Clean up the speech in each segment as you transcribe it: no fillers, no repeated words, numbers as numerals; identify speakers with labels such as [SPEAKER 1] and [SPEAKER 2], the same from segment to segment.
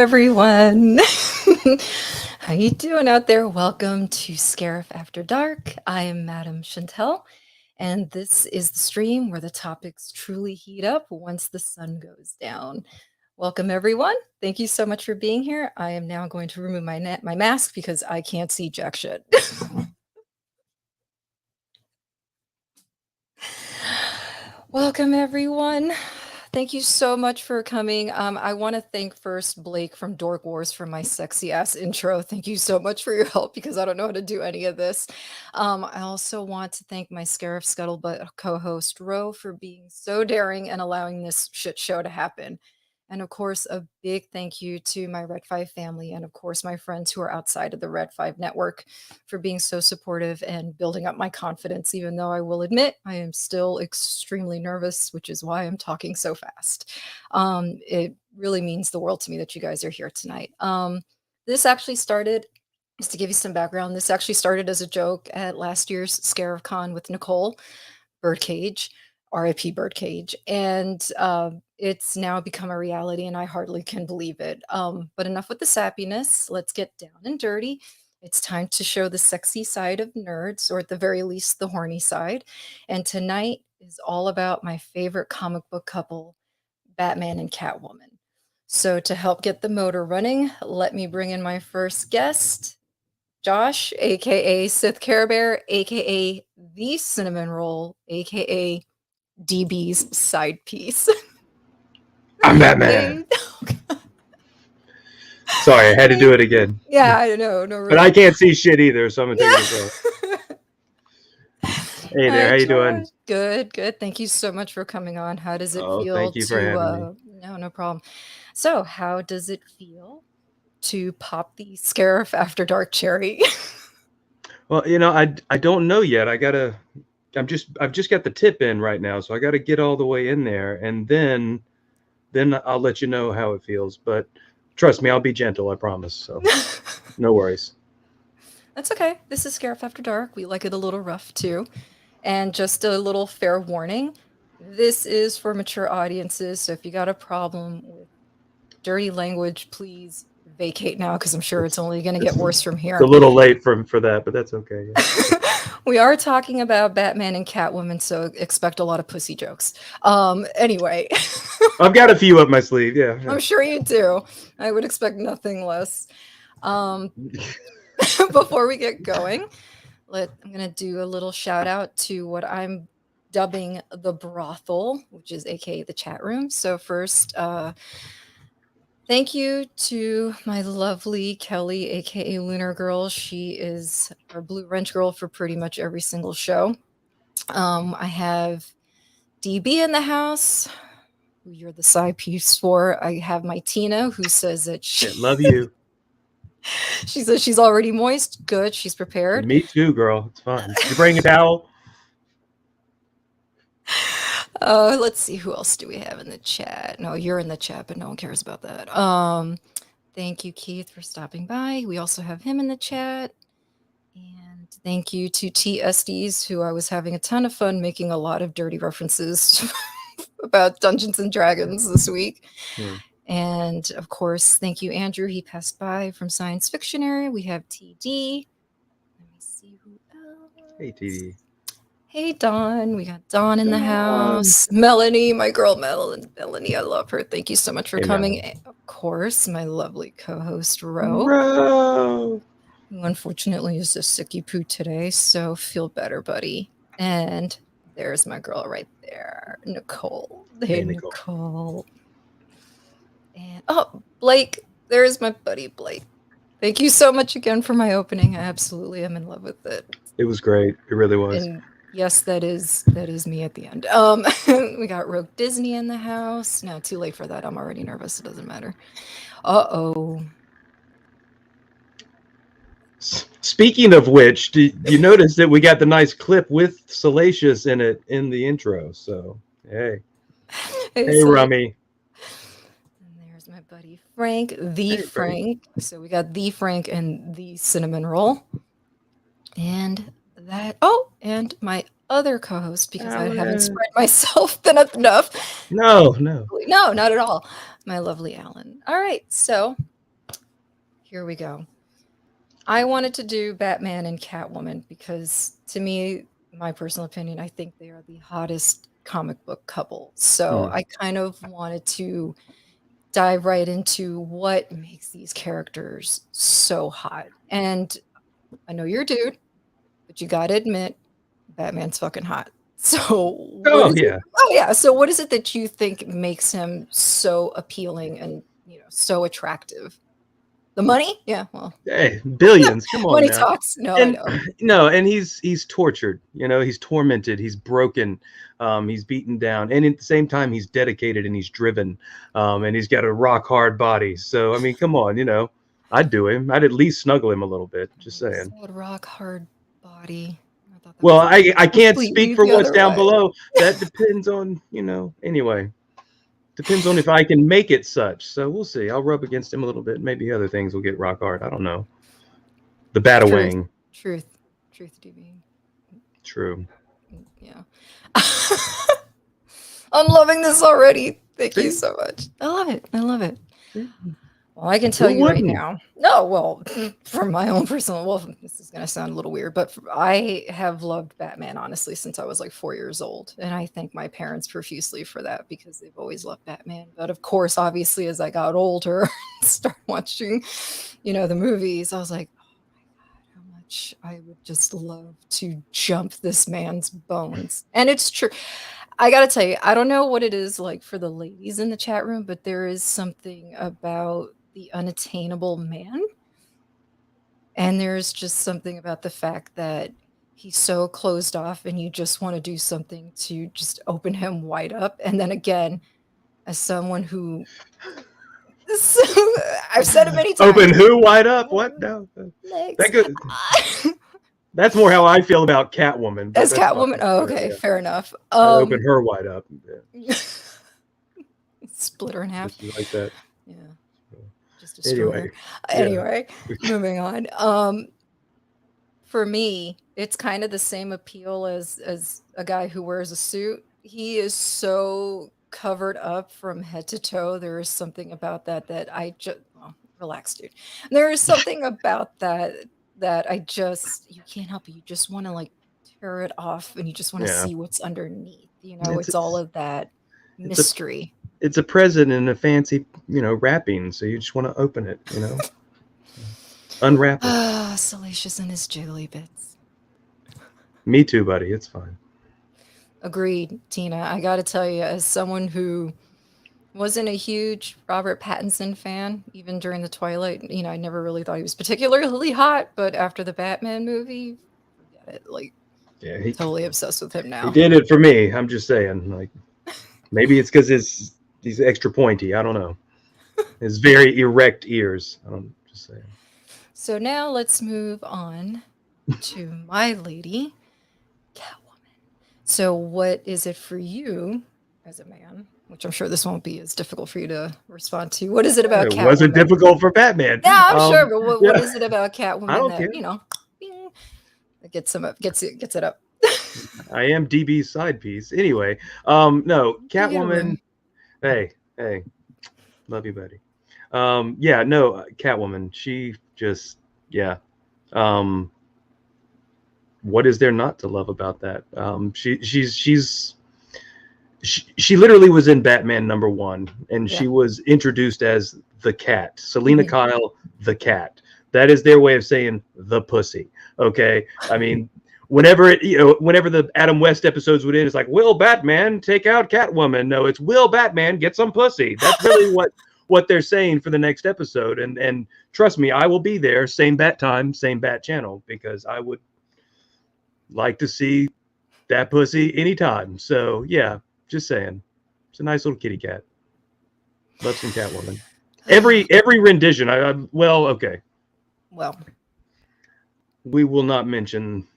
[SPEAKER 1] everyone. How you doing out there? Welcome to Scarif After Dark. I am Madam Chantel, and this is the stream where the topics truly heat up once the sun goes down. Welcome everyone. Thank you so much for being here. I am now going to remove my mask because I can't see jack shit. Welcome everyone. Thank you so much for coming. I want to thank first Blake from Dork Wars for my sexy ass intro. Thank you so much for your help because I don't know how to do any of this. I also want to thank my Scarif Scuttlebutt co-host Ro for being so daring and allowing this shit show to happen. And of course, a big thank you to my Red 5 family and of course my friends who are outside of the Red 5 network for being so supportive and building up my confidence, even though I will admit I am still extremely nervous, which is why I'm talking so fast. It really means the world to me that you guys are here tonight. This actually started, just to give you some background, this actually started as a joke at last year's Scarif Con with Nicole, Birdcage. RIP Birdcage, and it's now become a reality, and I hardly can believe it. But enough with the sappiness. Let's get down and dirty. It's time to show the sexy side of nerds, or at the very least, the horny side. And tonight is all about my favorite comic book couple, Batman and Catwoman. So to help get the motor running, let me bring in my first guest, Josh, aka Sith CareBear, aka the Cinnamon Roll, aka DB's side piece.
[SPEAKER 2] I'm Batman. Sorry, I had to do it again.
[SPEAKER 1] Yeah, I know. No,
[SPEAKER 2] but I can't see shit either, so I'm gonna take it off. Hey there, how you doing?
[SPEAKER 1] Good, good. Thank you so much for coming on. How does it feel?
[SPEAKER 2] Thank you for having me.
[SPEAKER 1] No problem. So, how does it feel to pop the Scarif After Dark cherry?
[SPEAKER 2] Well, you know, I don't know yet. I've just got the tip in right now, so I got to get all the way in there, and then I'll let you know how it feels. But trust me, I'll be gentle, I promise. So no worries.
[SPEAKER 1] That's okay. This is Scarif After Dark. We like it a little rough too. And just a little fair warning, this is for mature audiences, so if you got a problem with dirty language, please vacate now, because I'm sure it's only going to get worse from here.
[SPEAKER 2] It's a little late for that, but that's okay. Yeah.
[SPEAKER 1] We are talking about Batman and Catwoman, so expect a lot of pussy jokes. Anyway.
[SPEAKER 2] I've got a few up my sleeve, yeah.
[SPEAKER 1] I'm sure you do. I would expect nothing less. Before we get going, I'm going to do a little shout out to what I'm dubbing the brothel, which is aka the chat room. So first, thank you to my lovely Kelly, aka Lunar Girl. She is our Blue Wrench Girl for pretty much every single show. I have DB in the house, who you're the side piece for. I have my Tina, who says that she
[SPEAKER 2] love you.
[SPEAKER 1] She says she's already moist. Good, she's prepared.
[SPEAKER 2] Me too, girl. It's fine. Did you bring a towel?
[SPEAKER 1] Let's see, who else do we have in the chat? No, you're in the chat, but no one cares about that. Thank you, Keith, for stopping by. We also have him in the chat. And thank you to TSDs, who I was having a ton of fun making a lot of dirty references about Dungeons and Dragons this week.
[SPEAKER 2] Yeah.
[SPEAKER 1] And of course, thank you, Andrew. He passed by from Science Fiction Area. We have TD. Let me see who else.
[SPEAKER 2] Hey, TD.
[SPEAKER 1] Hey, Dawn. We got Dawn in the house. Melanie, my girl Melanie. I love her. Thank you so much for coming. Melanie. Of course, my lovely co-host, Ro. Who unfortunately is a sicky poo today, so feel better, buddy. And there's my girl right there, Nicole. Hey, Nicole. And Blake, there's my buddy Blake. Thank you so much again for my opening. I absolutely am in love with it.
[SPEAKER 2] It was great. It really was.
[SPEAKER 1] And yes, that is me at the end. We got Rogue Disney in the house. No, too late for that. I'm already nervous. It doesn't matter. Uh-oh.
[SPEAKER 2] Speaking of which, do you notice that we got the nice clip with Salacious in it in the intro? So, hey, Rummy.
[SPEAKER 1] My buddy Frank, Frank. So we got the Frank and the Cinnamon Roll. And that, and my other co-host, because I haven't spread myself enough.
[SPEAKER 2] No,
[SPEAKER 1] not at all. My lovely Alan. All right, so here we go. I wanted to do Batman and Catwoman because, to me, my personal opinion, I think they are the hottest comic book couple. So
[SPEAKER 2] Mm.
[SPEAKER 1] I kind of wanted to dive right into what makes these characters so hot. And I know you're a dude, but you got to admit, Batman's fucking hot. So what
[SPEAKER 2] Oh
[SPEAKER 1] is it?
[SPEAKER 2] yeah.
[SPEAKER 1] Oh yeah. So what is it that you think makes him so appealing and so attractive? The money? Yeah. Well,
[SPEAKER 2] Hey, billions. Come on
[SPEAKER 1] money
[SPEAKER 2] now.
[SPEAKER 1] talks. No, I
[SPEAKER 2] And
[SPEAKER 1] know.
[SPEAKER 2] no, and he's tortured. He's tormented. He's broken. He's beaten down, and at the same time, he's dedicated and he's driven. And he's got a rock hard body. So I mean, come on. I'd do him. I'd at least snuggle him a little bit. Just
[SPEAKER 1] You
[SPEAKER 2] saying.
[SPEAKER 1] said rock hard body. I thought that
[SPEAKER 2] Well,
[SPEAKER 1] was
[SPEAKER 2] I can't speak
[SPEAKER 1] completely
[SPEAKER 2] for
[SPEAKER 1] the
[SPEAKER 2] what's
[SPEAKER 1] other
[SPEAKER 2] down
[SPEAKER 1] way.
[SPEAKER 2] below. That depends on. Anyway. Depends on if I can make it such. So we'll see. I'll rub against him a little bit. Maybe other things will get rock hard. I don't know. The
[SPEAKER 1] Truth,
[SPEAKER 2] Batawang.
[SPEAKER 1] truth, truth, DB.
[SPEAKER 2] True.
[SPEAKER 1] Yeah. I'm loving this already. Thank you
[SPEAKER 2] See?
[SPEAKER 1] so much. I love it. I love it.
[SPEAKER 2] See?
[SPEAKER 1] Well, I can tell
[SPEAKER 2] Who
[SPEAKER 1] you right
[SPEAKER 2] wouldn't?
[SPEAKER 1] now. No, well, from my own personal, well, this is going to sound a little weird, but I have loved Batman, honestly, since I was like 4 years old. And I thank my parents profusely for that because they've always loved Batman. But of course, obviously, as I got older and started watching, the movies, I was like, how much I would just love to jump this man's bones. And it's true. I gotta tell you, I don't know what it is like for the ladies in the chat room, but there is something about the unattainable man. And there's just something about the fact that he's so closed off and you just want to do something to just open him wide up. And then again, as someone who I've said it many times.
[SPEAKER 2] Open who wide up? What? No.
[SPEAKER 1] Legs.
[SPEAKER 2] That could, that's more how I feel about Catwoman. But
[SPEAKER 1] As
[SPEAKER 2] that's fine.
[SPEAKER 1] Catwoman. Oh,
[SPEAKER 2] Sure,
[SPEAKER 1] okay,
[SPEAKER 2] yeah.
[SPEAKER 1] fair enough.
[SPEAKER 2] I'd open her wide up. Yeah.
[SPEAKER 1] Split her in half.
[SPEAKER 2] Just like that.
[SPEAKER 1] Yeah. Just destroy her. Anyway, moving on. For me, it's kind of the same appeal as a guy who wears a suit. He is so covered up from head to toe. There is something about that I just relax, dude. There is something about that you can't help it. You just want to like tear it off and you just want to see what's underneath. It's all of that mystery.
[SPEAKER 2] It's a present in a fancy, wrapping. So you just want to open it, unwrap it.
[SPEAKER 1] Ah, salacious in his jiggly bits.
[SPEAKER 2] Me too, buddy. It's fine.
[SPEAKER 1] Agreed, Tina. I got to tell you, as someone who wasn't a huge Robert Pattinson fan, even during the Twilight, I never really thought he was particularly hot, but after the Batman movie, forget it. Like, totally obsessed with him now.
[SPEAKER 2] He did it for me. I'm just saying, like, maybe it's because he's extra pointy. I don't know. His very erect ears. I'm just saying.
[SPEAKER 1] So now let's move on to my lady, Catwoman. So what is it for you as a man? Which I'm sure this won't be as difficult for you to respond to. What is it about Catwoman?
[SPEAKER 2] It wasn't difficult for Batman.
[SPEAKER 1] Yeah, I'm sure, but what is it about Catwoman
[SPEAKER 2] I don't
[SPEAKER 1] that,
[SPEAKER 2] care.
[SPEAKER 1] Bing, that gets it up?
[SPEAKER 2] I am DB's side piece. Anyway, no, Catwoman. Hey, love you, buddy. Catwoman. She just, what is there not to love about that? She literally was in Batman #1, and she was introduced as the Cat, Selena Kyle, the Cat. That is their way of saying the pussy. Okay, I mean, whenever the Adam West episodes would end, it's like, will Batman take out Catwoman? No, it's will Batman get some pussy. That's really what they're saying for the next episode. And trust me, I will be there, same bat time, same bat channel, because I would like to see that pussy anytime. So yeah, just saying, it's a nice little kitty cat. Love some Catwoman. Every rendition. Okay.
[SPEAKER 1] Well,
[SPEAKER 2] we will not mention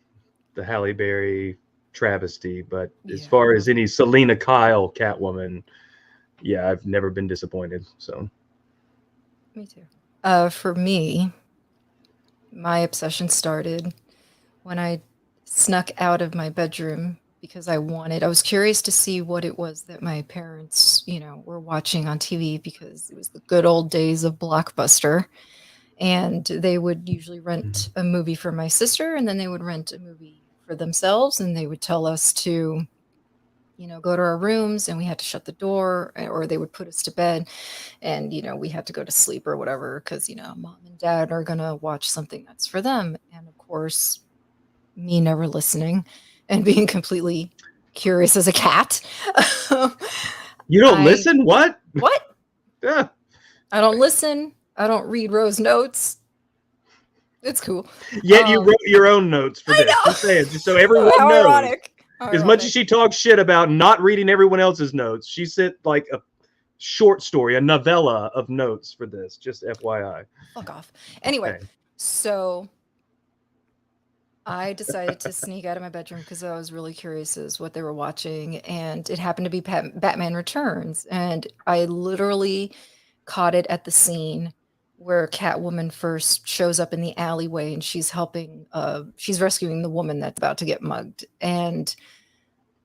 [SPEAKER 2] the Halle Berry travesty, but as far as any Selena Kyle Catwoman, I've never been disappointed. So,
[SPEAKER 1] me too. For me, my obsession started when I snuck out of my bedroom because I was curious to see what it was that my parents, were watching on TV, because it was the good old days of Blockbuster. and they would usually rent
[SPEAKER 2] Mhm.
[SPEAKER 1] a movie for my sister, and then they would rent a movie for themselves, and they would tell us to, go to our rooms, and we had to shut the door, or they would put us to bed, and we had to go to sleep or whatever, because mom and dad are gonna watch something that's for them. And of course, me never listening and being completely curious as a cat.
[SPEAKER 2] You don't
[SPEAKER 1] I
[SPEAKER 2] listen? What?
[SPEAKER 1] what?
[SPEAKER 2] Yeah.
[SPEAKER 1] I don't listen. I don't read Rose notes. It's cool.
[SPEAKER 2] Yet you wrote your own notes for
[SPEAKER 1] I
[SPEAKER 2] this.
[SPEAKER 1] know.
[SPEAKER 2] Just saying, just so everyone
[SPEAKER 1] How
[SPEAKER 2] knows.
[SPEAKER 1] ironic. How
[SPEAKER 2] As much as
[SPEAKER 1] ironic.
[SPEAKER 2] she talks shit about not reading everyone else's notes, she sent like a short story, a novella of notes for this. Just FYI.
[SPEAKER 1] Fuck off. Anyway,
[SPEAKER 2] Okay.
[SPEAKER 1] so I decided to sneak out of my bedroom because I was really curious as what they were watching, and it happened to be Batman Returns, and I literally caught it at the scene where Catwoman first shows up in the alleyway, and she's rescuing the woman that's about to get mugged, and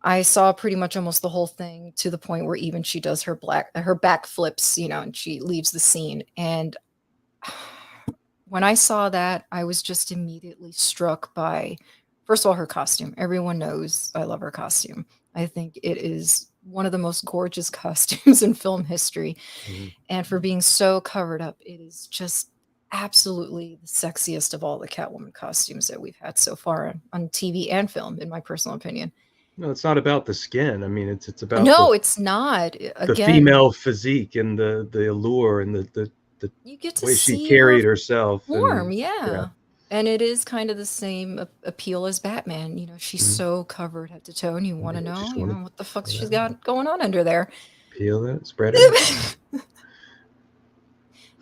[SPEAKER 1] I saw pretty much almost the whole thing, to the point where even she does her back flips, and she leaves the scene. And when I saw that, I was just immediately struck by, first of all, her costume. Everyone knows I love her costume. I think it is one of the most gorgeous costumes in film history.
[SPEAKER 2] Mhm.
[SPEAKER 1] And for being so covered up, it is just absolutely the sexiest of all the Catwoman costumes that we've had so far on TV and film, in my personal opinion.
[SPEAKER 2] No, it's not about the skin. I mean, it's about
[SPEAKER 1] No, it's not.
[SPEAKER 2] the
[SPEAKER 1] Again,
[SPEAKER 2] female physique and the allure and the
[SPEAKER 1] you get to
[SPEAKER 2] way she
[SPEAKER 1] see her
[SPEAKER 2] carried herself.
[SPEAKER 1] form,
[SPEAKER 2] And yeah.
[SPEAKER 1] yeah. And it is kind of the same appeal as Batman. She's
[SPEAKER 2] Mhm.
[SPEAKER 1] so covered head to toe, and you want to
[SPEAKER 2] You
[SPEAKER 1] know,
[SPEAKER 2] just want to
[SPEAKER 1] what the fuck
[SPEAKER 2] pull
[SPEAKER 1] she's
[SPEAKER 2] that out,
[SPEAKER 1] got going on under there.
[SPEAKER 2] peel it, spread it.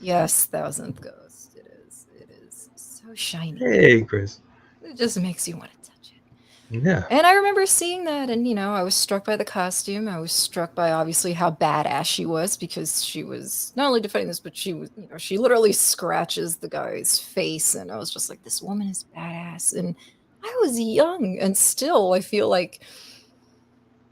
[SPEAKER 1] Yes, thousandth ghost. It is. It is so shiny.
[SPEAKER 2] Hey, Chris.
[SPEAKER 1] It just makes you want to touch it.
[SPEAKER 2] Yeah.
[SPEAKER 1] And I remember seeing that, and I was struck by the costume. I was struck by, obviously, how badass she was, because she was not only defending this, but she was, she literally scratches the guy's face, and I was just like, this woman is badass. And I was young, and still, I feel like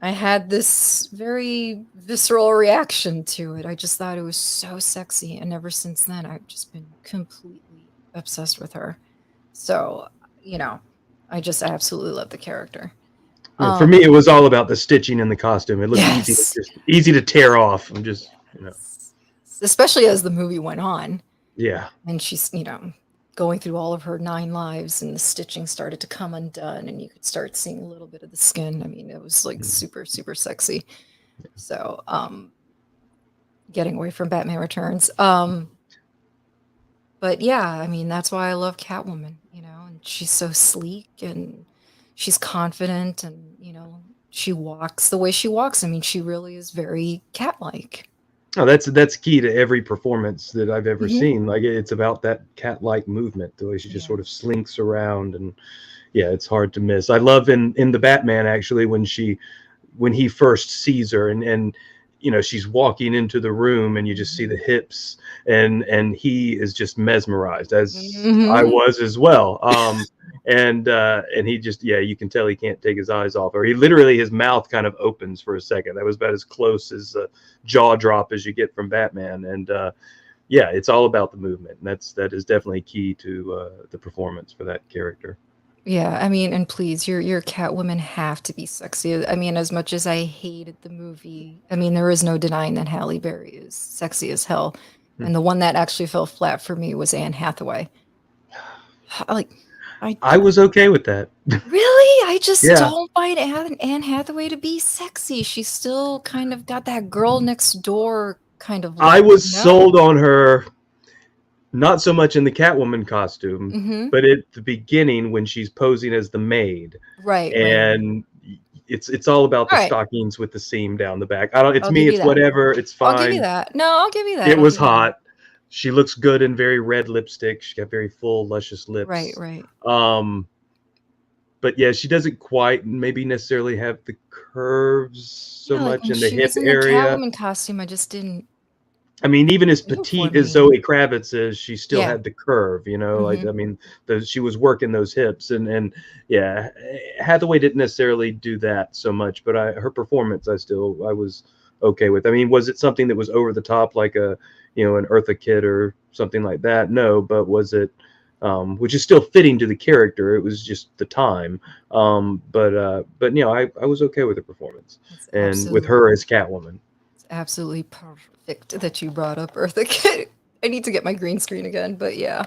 [SPEAKER 1] I had this very visceral reaction to it. I just thought it was so sexy, and ever since then, I've just been completely obsessed with her. So, I just absolutely love the character.
[SPEAKER 2] Yeah, for me, it was all about the stitching in the costume. It looked
[SPEAKER 1] Yes.
[SPEAKER 2] easy to tear off. I'm just,
[SPEAKER 1] Yes. Especially as the movie went on,
[SPEAKER 2] yeah.
[SPEAKER 1] and she's, going through all of her 9 lives, and the stitching started to come undone, and you could start seeing a little bit of the skin. I mean, it was like
[SPEAKER 2] Mhm.
[SPEAKER 1] super, super sexy. So, getting away from Batman Returns. But yeah, I mean, that's why I love Catwoman, and she's so sleek, and she's confident, and, she walks the way she walks. I mean, she really is very cat-like.
[SPEAKER 2] Oh, that's key to every performance that I've ever
[SPEAKER 1] Mhm.
[SPEAKER 2] seen. Like it's about that cat-like movement, the way she just
[SPEAKER 1] Yeah.
[SPEAKER 2] sort of slinks around, and yeah, it's hard to miss. I love in the Batman actually when he first sees her, and she's walking into the room, and you just see the
[SPEAKER 1] Mhm.
[SPEAKER 2] hips, and he is just mesmerized, as I
[SPEAKER 1] Mhm.
[SPEAKER 2] was as well. And he just, yeah, you can tell he can't take his eyes off her. He literally, his mouth kind of opens for a second. That was about as close as a jaw drop as you get from Batman. And yeah, it's all about the movement, and that is definitely key to the performance for that character.
[SPEAKER 1] Yeah, I mean, and please, your Catwomen have to be sexy. I mean, as much as I hated the movie, I mean, there is no denying that Halle Berry is sexy as hell.
[SPEAKER 2] Hmm.
[SPEAKER 1] And the one that actually fell flat for me was Anne Hathaway. Like, I
[SPEAKER 2] I was okay with that.
[SPEAKER 1] really, I just
[SPEAKER 2] Yeah,
[SPEAKER 1] don't find Anne Hathaway to be sexy. She's still kind of got that girl next door kind of
[SPEAKER 2] I
[SPEAKER 1] look,
[SPEAKER 2] was sold on her, not so much in the Catwoman costume,
[SPEAKER 1] Mm-hmm.
[SPEAKER 2] but at the beginning when she's posing as the maid,
[SPEAKER 1] Right, right.
[SPEAKER 2] and it's all about the
[SPEAKER 1] All right,
[SPEAKER 2] stockings with the seam down the back. I don't. It's
[SPEAKER 1] I'll
[SPEAKER 2] me.
[SPEAKER 1] give you
[SPEAKER 2] It's
[SPEAKER 1] that.
[SPEAKER 2] whatever. It's
[SPEAKER 1] I'll give you
[SPEAKER 2] fine.
[SPEAKER 1] that. No, I'll give you
[SPEAKER 2] It
[SPEAKER 1] that. I'll
[SPEAKER 2] was
[SPEAKER 1] give you that.
[SPEAKER 2] hot. She looks good in very red lipstick. She got very full, luscious
[SPEAKER 1] Right,
[SPEAKER 2] lips.
[SPEAKER 1] right.
[SPEAKER 2] Um, but yeah, she doesn't quite maybe necessarily have the curves so
[SPEAKER 1] Yeah, like
[SPEAKER 2] much
[SPEAKER 1] when
[SPEAKER 2] in the
[SPEAKER 1] she
[SPEAKER 2] hip
[SPEAKER 1] was in the
[SPEAKER 2] area.
[SPEAKER 1] Catwoman costume, I just didn't
[SPEAKER 2] I mean, even as
[SPEAKER 1] do it for
[SPEAKER 2] petite as
[SPEAKER 1] me.
[SPEAKER 2] Zoe Kravitz is, she still
[SPEAKER 1] Yeah.
[SPEAKER 2] had the curve, Like,
[SPEAKER 1] Mhm.
[SPEAKER 2] I mean, she was working those hips, and yeah, Hathaway didn't necessarily do that so much, but her performance, I was okay with. I mean, was it something that was over the top, like a, an Eartha Kitt or something like that? No, but was it, which is still fitting to the character. It was just the time. But I was okay with the performance
[SPEAKER 1] It's
[SPEAKER 2] and with her as Catwoman.
[SPEAKER 1] absolutely perfect that you brought up Eartha Kitt. I need to get my green screen again, but yeah,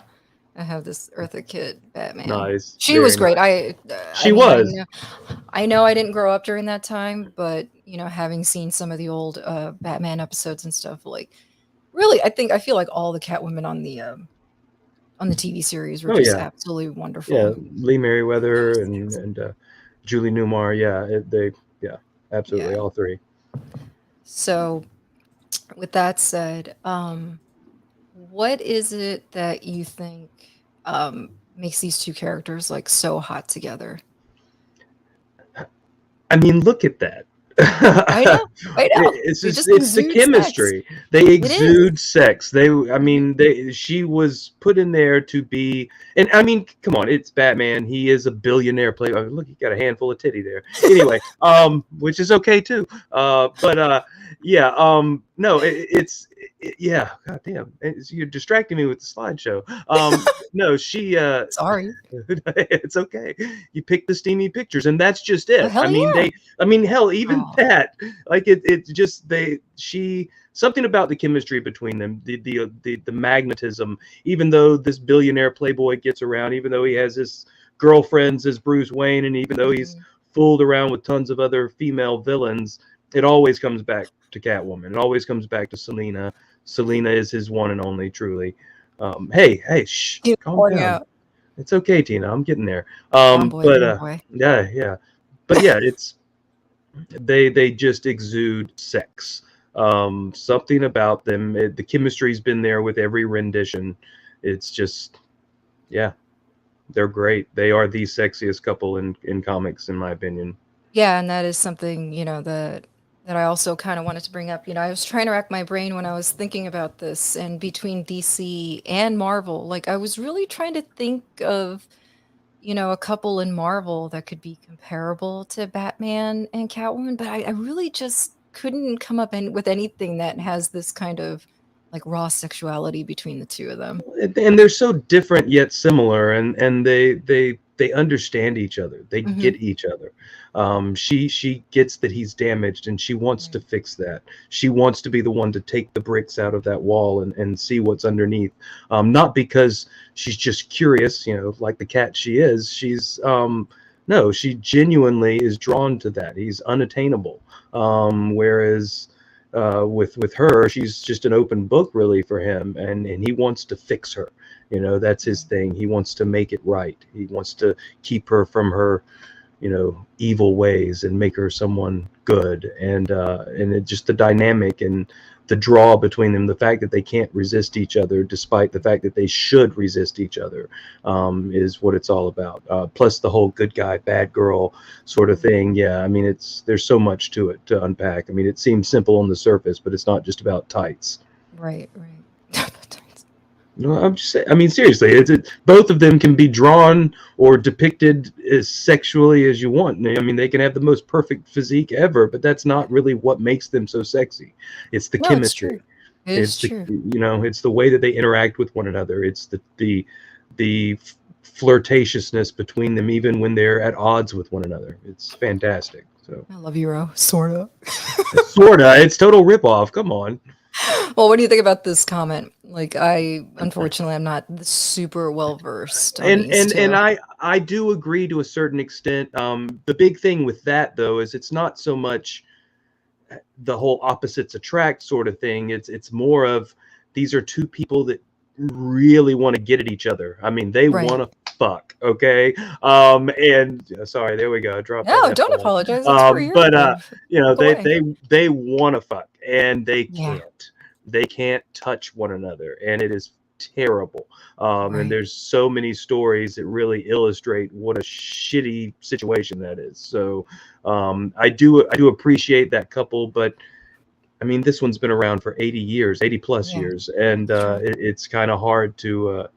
[SPEAKER 1] I have this Eartha Kitt Batman.
[SPEAKER 2] Nice,
[SPEAKER 1] She was
[SPEAKER 2] very
[SPEAKER 1] great.
[SPEAKER 2] nice.
[SPEAKER 1] I
[SPEAKER 2] She
[SPEAKER 1] mean,
[SPEAKER 2] was.
[SPEAKER 1] I know I didn't grow up during that time, but having seen some of the old Batman episodes and stuff, like really, I feel like all the Catwomen on the TV series were
[SPEAKER 2] Oh
[SPEAKER 1] just
[SPEAKER 2] yeah,
[SPEAKER 1] absolutely
[SPEAKER 2] yeah.
[SPEAKER 1] wonderful.
[SPEAKER 2] Lee Merriweather and Julie Newmar. Yeah, yeah, absolutely,
[SPEAKER 1] Yeah.
[SPEAKER 2] all three.
[SPEAKER 1] So, with that said, what is it that you think makes these two characters like so hot together?
[SPEAKER 2] I mean, look at that.
[SPEAKER 1] I know, I know.
[SPEAKER 2] It's
[SPEAKER 1] They
[SPEAKER 2] just,
[SPEAKER 1] just
[SPEAKER 2] it's the
[SPEAKER 1] exude sex.
[SPEAKER 2] chemistry. They
[SPEAKER 1] It is.
[SPEAKER 2] exude sex. I
[SPEAKER 1] Mhm.
[SPEAKER 2] mean, she was put in there to be, and I mean, come on, it's Batman. He is a billionaire player. Oh, look, he got a handful of titty there. Anyway, which is okay too. Yeah, no, yeah, god damn, you're distracting me with the slideshow. No, she,
[SPEAKER 1] Sorry.
[SPEAKER 2] it's okay. You pick the steamy pictures, and that's just
[SPEAKER 1] Oh,
[SPEAKER 2] it.
[SPEAKER 1] hell yeah.
[SPEAKER 2] I mean, hell, even
[SPEAKER 1] Oh.
[SPEAKER 2] that, like it just she something about the chemistry between them, the magnetism. Even though this billionaire playboy gets around, even though he has his girlfriends as Bruce Wayne, and even though he's
[SPEAKER 1] Mhm.
[SPEAKER 2] fooled around with tons of other female villains, it always comes back to Catwoman. It always comes back to Selina. Selina is his one and only, truly. Hey, shh,
[SPEAKER 1] Keep
[SPEAKER 2] calm
[SPEAKER 1] pouring
[SPEAKER 2] down.
[SPEAKER 1] out.
[SPEAKER 2] It's okay, Tina. I'm getting there.
[SPEAKER 1] Brown boy, brown boy.
[SPEAKER 2] Yeah. But yeah, it's they just exude sex. Something about them. The chemistry's been there with every rendition. It's just, yeah, they're great. They are the sexiest couple in comics, in my opinion.
[SPEAKER 1] Yeah, and that is something, that I also kind of wanted to bring up. I was trying to rack my brain when I was thinking about this, and between DC and Marvel, like I was really trying to think of, a couple in Marvel that could be comparable to Batman and Catwoman, but I really just couldn't come up with anything that has this kind of like raw sexuality between the two of them.
[SPEAKER 2] And they're so different yet similar, and they understand each other. They
[SPEAKER 1] Hmm.
[SPEAKER 2] get each other. She gets that he's damaged, and she wants to
[SPEAKER 1] Right.
[SPEAKER 2] fix that. She wants to be the one to take the bricks out of that wall and see what's underneath. Not because she's just curious, like the cat she is. She's no, she genuinely is drawn to that. He's unattainable. Whereas with her, she's just an open book really for him, and he wants to fix her. That's his thing. He wants to make it right. He wants to keep her from her evil ways and make her someone good. And it just, the dynamic and the draw between them, the fact that they can't resist each other despite the fact that they should resist each other, is what it's all about. Plus the whole good guy bad girl sort of thing. Yeah, I mean, there's so much to it to unpack. I mean, it seems simple on the surface, but it's not just about tights.
[SPEAKER 1] Right, right.
[SPEAKER 2] No, I'm just saying. I mean, seriously, both of them can be drawn or depicted as sexually as you want. I mean, they can have the most perfect physique ever, but that's not really what makes them so sexy. It's the
[SPEAKER 1] No, it's true.
[SPEAKER 2] chemistry.
[SPEAKER 1] It
[SPEAKER 2] It's
[SPEAKER 1] is
[SPEAKER 2] the
[SPEAKER 1] true.
[SPEAKER 2] it's the way that they interact with one another. It's the flirtatiousness between them, even when they're at odds with one another. It's fantastic. So,
[SPEAKER 1] I love you, Ro. Sorta.
[SPEAKER 2] sorta, it's total ripoff. Come on.
[SPEAKER 1] Well, what do you think about this comment? Like, I unfortunately I'm not super well versed on
[SPEAKER 2] and
[SPEAKER 1] these
[SPEAKER 2] and and
[SPEAKER 1] two.
[SPEAKER 2] I do agree to a certain extent. The big thing with that though is it's not so much the whole opposites attract sort of thing. It's more of, these are two people that really want to get at each other. I mean, they
[SPEAKER 1] Right.
[SPEAKER 2] want to fuck. Okay. And sorry, there we go. I dropped that
[SPEAKER 1] No,
[SPEAKER 2] F
[SPEAKER 1] don't
[SPEAKER 2] bomb.
[SPEAKER 1] apologize. It's for your
[SPEAKER 2] But
[SPEAKER 1] good. Walk
[SPEAKER 2] they
[SPEAKER 1] away.
[SPEAKER 2] they want to fuck, and they
[SPEAKER 1] Yeah.
[SPEAKER 2] can't. They can't touch one another, and it is terrible. And
[SPEAKER 1] Right.
[SPEAKER 2] there's so many stories that really illustrate what a shitty situation that is. So I do appreciate that couple, but I mean, this one's been around for 80 years, 80 plus
[SPEAKER 1] Yeah.
[SPEAKER 2] years, and
[SPEAKER 1] That's true.
[SPEAKER 2] it's kind of hard to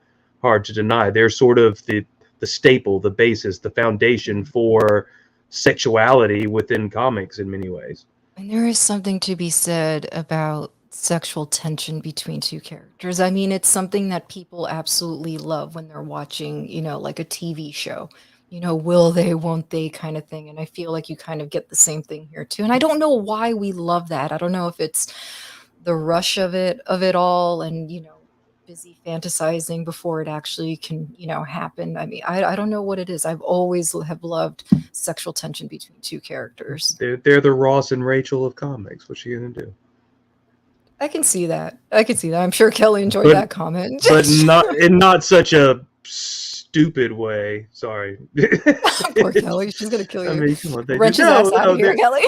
[SPEAKER 2] deny. They're sort of the staple, the basis, the foundation
[SPEAKER 1] Mhm.
[SPEAKER 2] for sexuality within comics in many ways.
[SPEAKER 1] And there is something to be said about sexual tension between two characters. I mean, it's something that people absolutely love when they're watching, like a TV show. Will they, won't they kind of thing. And I feel like you kind of get the same thing here too. And I don't know why we love that. I don't know if it's the rush of it all and, busy fantasizing before it actually can, happen. I mean, I don't know what it is. I've always have loved sexual tension between two characters.
[SPEAKER 2] They're the Ross and Rachel of comics. What's she gonna do?
[SPEAKER 1] I can see that. I can see that. I'm sure Kelly enjoyed
[SPEAKER 2] But
[SPEAKER 1] that comment.
[SPEAKER 2] but not such a stupid way. Sorry.
[SPEAKER 1] Poor Kelly. She's gonna kill
[SPEAKER 2] I
[SPEAKER 1] you.
[SPEAKER 2] mean, come on.
[SPEAKER 1] Wrench his ass out of here, Kelly.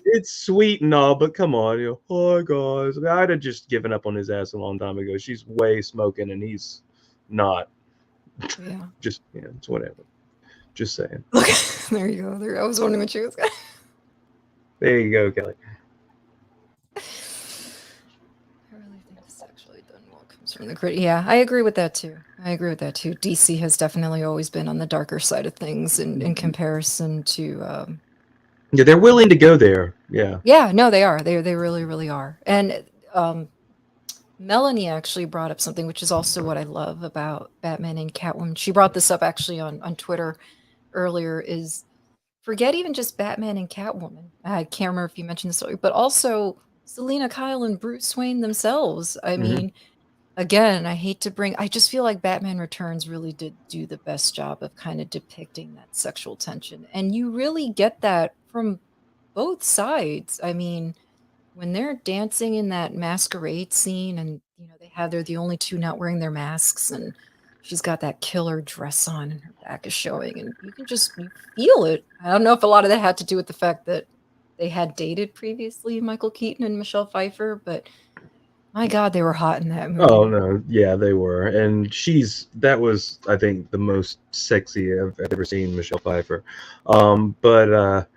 [SPEAKER 2] It's sweet and all, but come on, hi guys. I mean, I'd have just given up on his ass a long time ago. She's way smoking and he's not.
[SPEAKER 1] Yeah.
[SPEAKER 2] Just it's whatever. Just saying.
[SPEAKER 1] Look, there you go. There, I was wondering what she was gonna.
[SPEAKER 2] There you go, Kelly.
[SPEAKER 1] I really think sexually done well comes from the crit. Yeah, I agree with that too. DC has definitely always been on the darker side of things in comparison to.
[SPEAKER 2] Yeah, they're willing to go there. Yeah.
[SPEAKER 1] Yeah, no, they are. They really, really are. And Melanie actually brought up something, which is also what I love about Batman and Catwoman. She brought this up actually on Twitter earlier. Is forget even just Batman and Catwoman. I can't remember if you mentioned this earlier, but also Selena Kyle and Bruce Wayne themselves. I mean, again, I just feel like Batman Returns really did do the best job of kind of depicting that sexual tension. And you really get that from both sides. I mean, when they're dancing in that masquerade scene and they're the only two not wearing their masks and she's got that killer dress on and her back is showing and you feel it. I don't know if a lot of that had to do with the fact that they had dated previously, Michael Keaton and Michelle Pfeiffer, but my God, they were hot in that movie.
[SPEAKER 2] Oh no, yeah, they were, and that was, I think, the most sexy I've ever seen Michelle Pfeiffer. But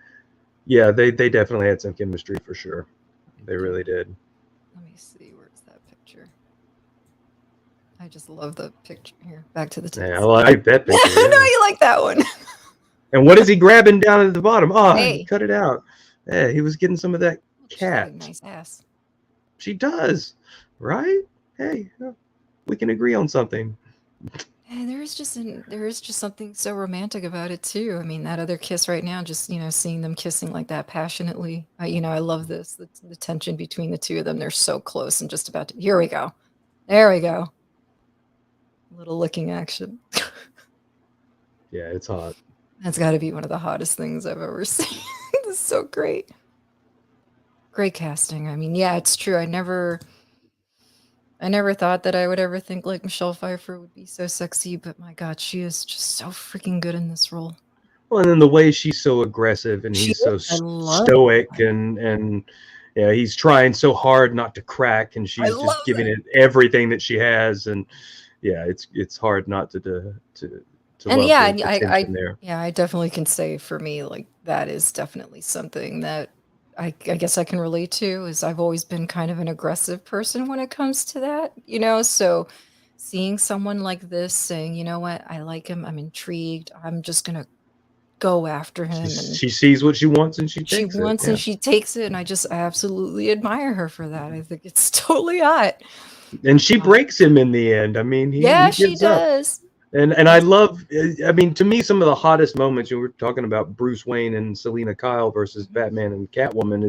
[SPEAKER 2] yeah, they definitely had some chemistry for sure. They really did.
[SPEAKER 1] Let me see, where's that picture? I just love the picture here. Back to the tits.
[SPEAKER 2] Yeah, I like that picture. Yeah.
[SPEAKER 1] No, you like that one.
[SPEAKER 2] And what is he grabbing down at the bottom? Oh,
[SPEAKER 1] Hey.
[SPEAKER 2] he cut it out. Yeah, he was getting some of that cat.
[SPEAKER 1] She's got a nice ass.
[SPEAKER 2] She does, right? Hey, we can agree on something.
[SPEAKER 1] And there is just something so romantic about it too. I mean, that other kiss right now, just seeing them kissing like that passionately. I love this. The tension between the two of them. They're so close and just about to. Here we go. There we go. A little licking action.
[SPEAKER 2] Yeah, it's hot.
[SPEAKER 1] That's got to be one of the hottest things I've ever seen. This is so great. Great casting. I mean, yeah, it's true. I never thought that I would ever think like Michelle Pfeiffer would be so sexy, but my God, she is just so freaking good in this role.
[SPEAKER 2] Well, and then the way she's so aggressive and he's so stoic and yeah, he's trying so hard not to crack, and she's just giving it everything that she has, and yeah, it's hard not to
[SPEAKER 1] and
[SPEAKER 2] love
[SPEAKER 1] yeah,
[SPEAKER 2] the
[SPEAKER 1] I
[SPEAKER 2] there.
[SPEAKER 1] Yeah, I definitely can say for me, like that is definitely something that I guess I can relate to. Is I've always been kind of an aggressive person when it comes to that, so seeing someone like this saying, you know what, I like him, I'm intrigued, I'm just gonna go after him.
[SPEAKER 2] She sees what she wants and she takes it.
[SPEAKER 1] And she takes it, and I absolutely admire her for that. I think it's totally hot.
[SPEAKER 2] And she breaks him in the end. I mean, he
[SPEAKER 1] she does.
[SPEAKER 2] Up. And I love, I mean, to me, some of the hottest moments, you were talking about Bruce Wayne and Selena Kyle versus Batman and Catwoman,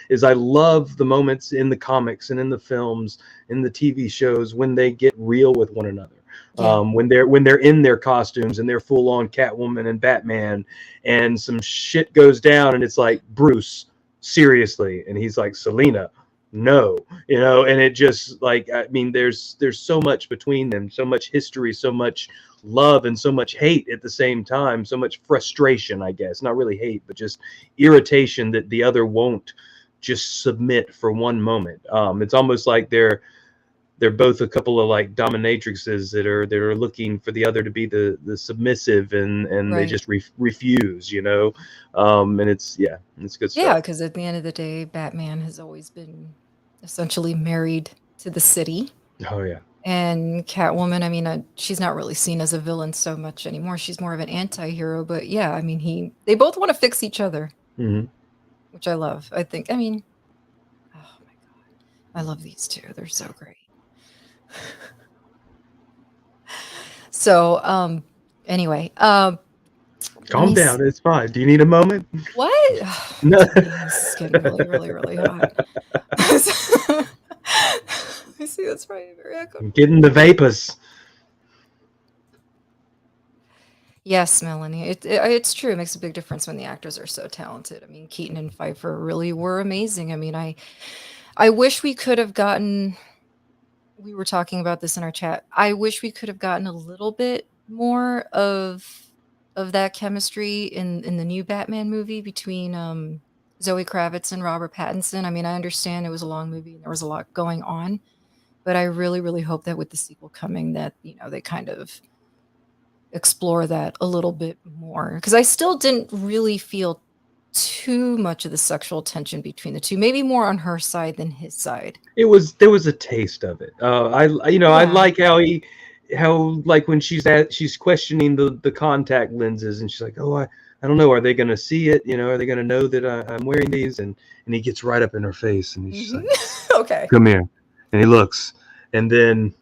[SPEAKER 2] is I love the moments in the comics and in the films, in the TV shows, when they get real with one another. Yeah. When they're in their costumes and they're full on Catwoman and Batman, and some shit goes down and it's like, Bruce, seriously, and he's like, Selena, no, and it just, like, I mean, there's so much between them, so much history, so much love, and so much hate at the same time, so much frustration, I guess, not really hate, but just irritation that the other won't just submit for one moment. It's almost like they're both a couple of like dominatrixes that are looking for the other to be the submissive, and right. They just refuse, and it's good stuff.
[SPEAKER 1] Yeah, because at the end of the day, Batman has always been essentially married to the city.
[SPEAKER 2] Oh yeah.
[SPEAKER 1] And Catwoman, I mean, she's not really seen as a villain so much anymore. She's more of an anti-hero, but yeah, I mean, they both want to fix each other, which I love. I think, I mean, I love these two. They're so great. So, anyway, let
[SPEAKER 2] Calm
[SPEAKER 1] me
[SPEAKER 2] down. It's fine. Do you need a moment?
[SPEAKER 1] what?
[SPEAKER 2] No.
[SPEAKER 1] This is getting really, really, really hot. I see that's probably very echoed.
[SPEAKER 2] I'm getting the vapors.
[SPEAKER 1] Yes, Melanie, it's true. It makes a big difference when the actors are so talented. I mean, Keaton and Pfeiffer really were amazing. I mean, I wish we could have gotten. We were talking about this in our chat. I wish we could have gotten a little bit more of that chemistry in the new Batman movie between Zoe Kravitz and Robert Pattinson. I mean, I understand it was a long movie and there was a lot going on, but I really, really hope that with the sequel coming, that they kind of explore that a little bit more, because I still didn't really feel too much of the sexual tension between the two. Maybe more on her side than his side.
[SPEAKER 2] There was a taste of it. I
[SPEAKER 1] Yeah.
[SPEAKER 2] like how like when she's questioning the contact lenses and she's like, oh, I don't know, are they gonna see it? Are they gonna know that I'm wearing these? And he gets right up in her face and he's just
[SPEAKER 1] Mhm.
[SPEAKER 2] like,
[SPEAKER 1] Okay.
[SPEAKER 2] come here, and he looks, and then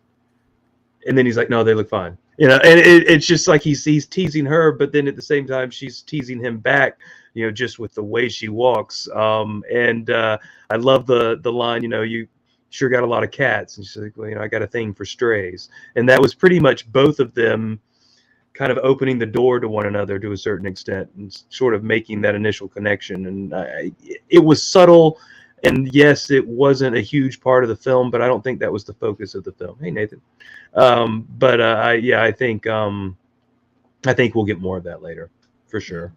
[SPEAKER 2] he's like, no, they look fine. And it's just like he's teasing her, but then at the same time she's teasing him back. Just with the way she walks. And I love the line. You sure got a lot of cats, and she's like, well, I got a thing for strays. And that was pretty much both of them kind of opening the door to one another to a certain extent and sort of making that initial connection. And it was subtle. And yes, it wasn't a huge part of the film, but I don't think that was the focus of the film. Hey, Nathan. But I think we'll get more of that later, for sure.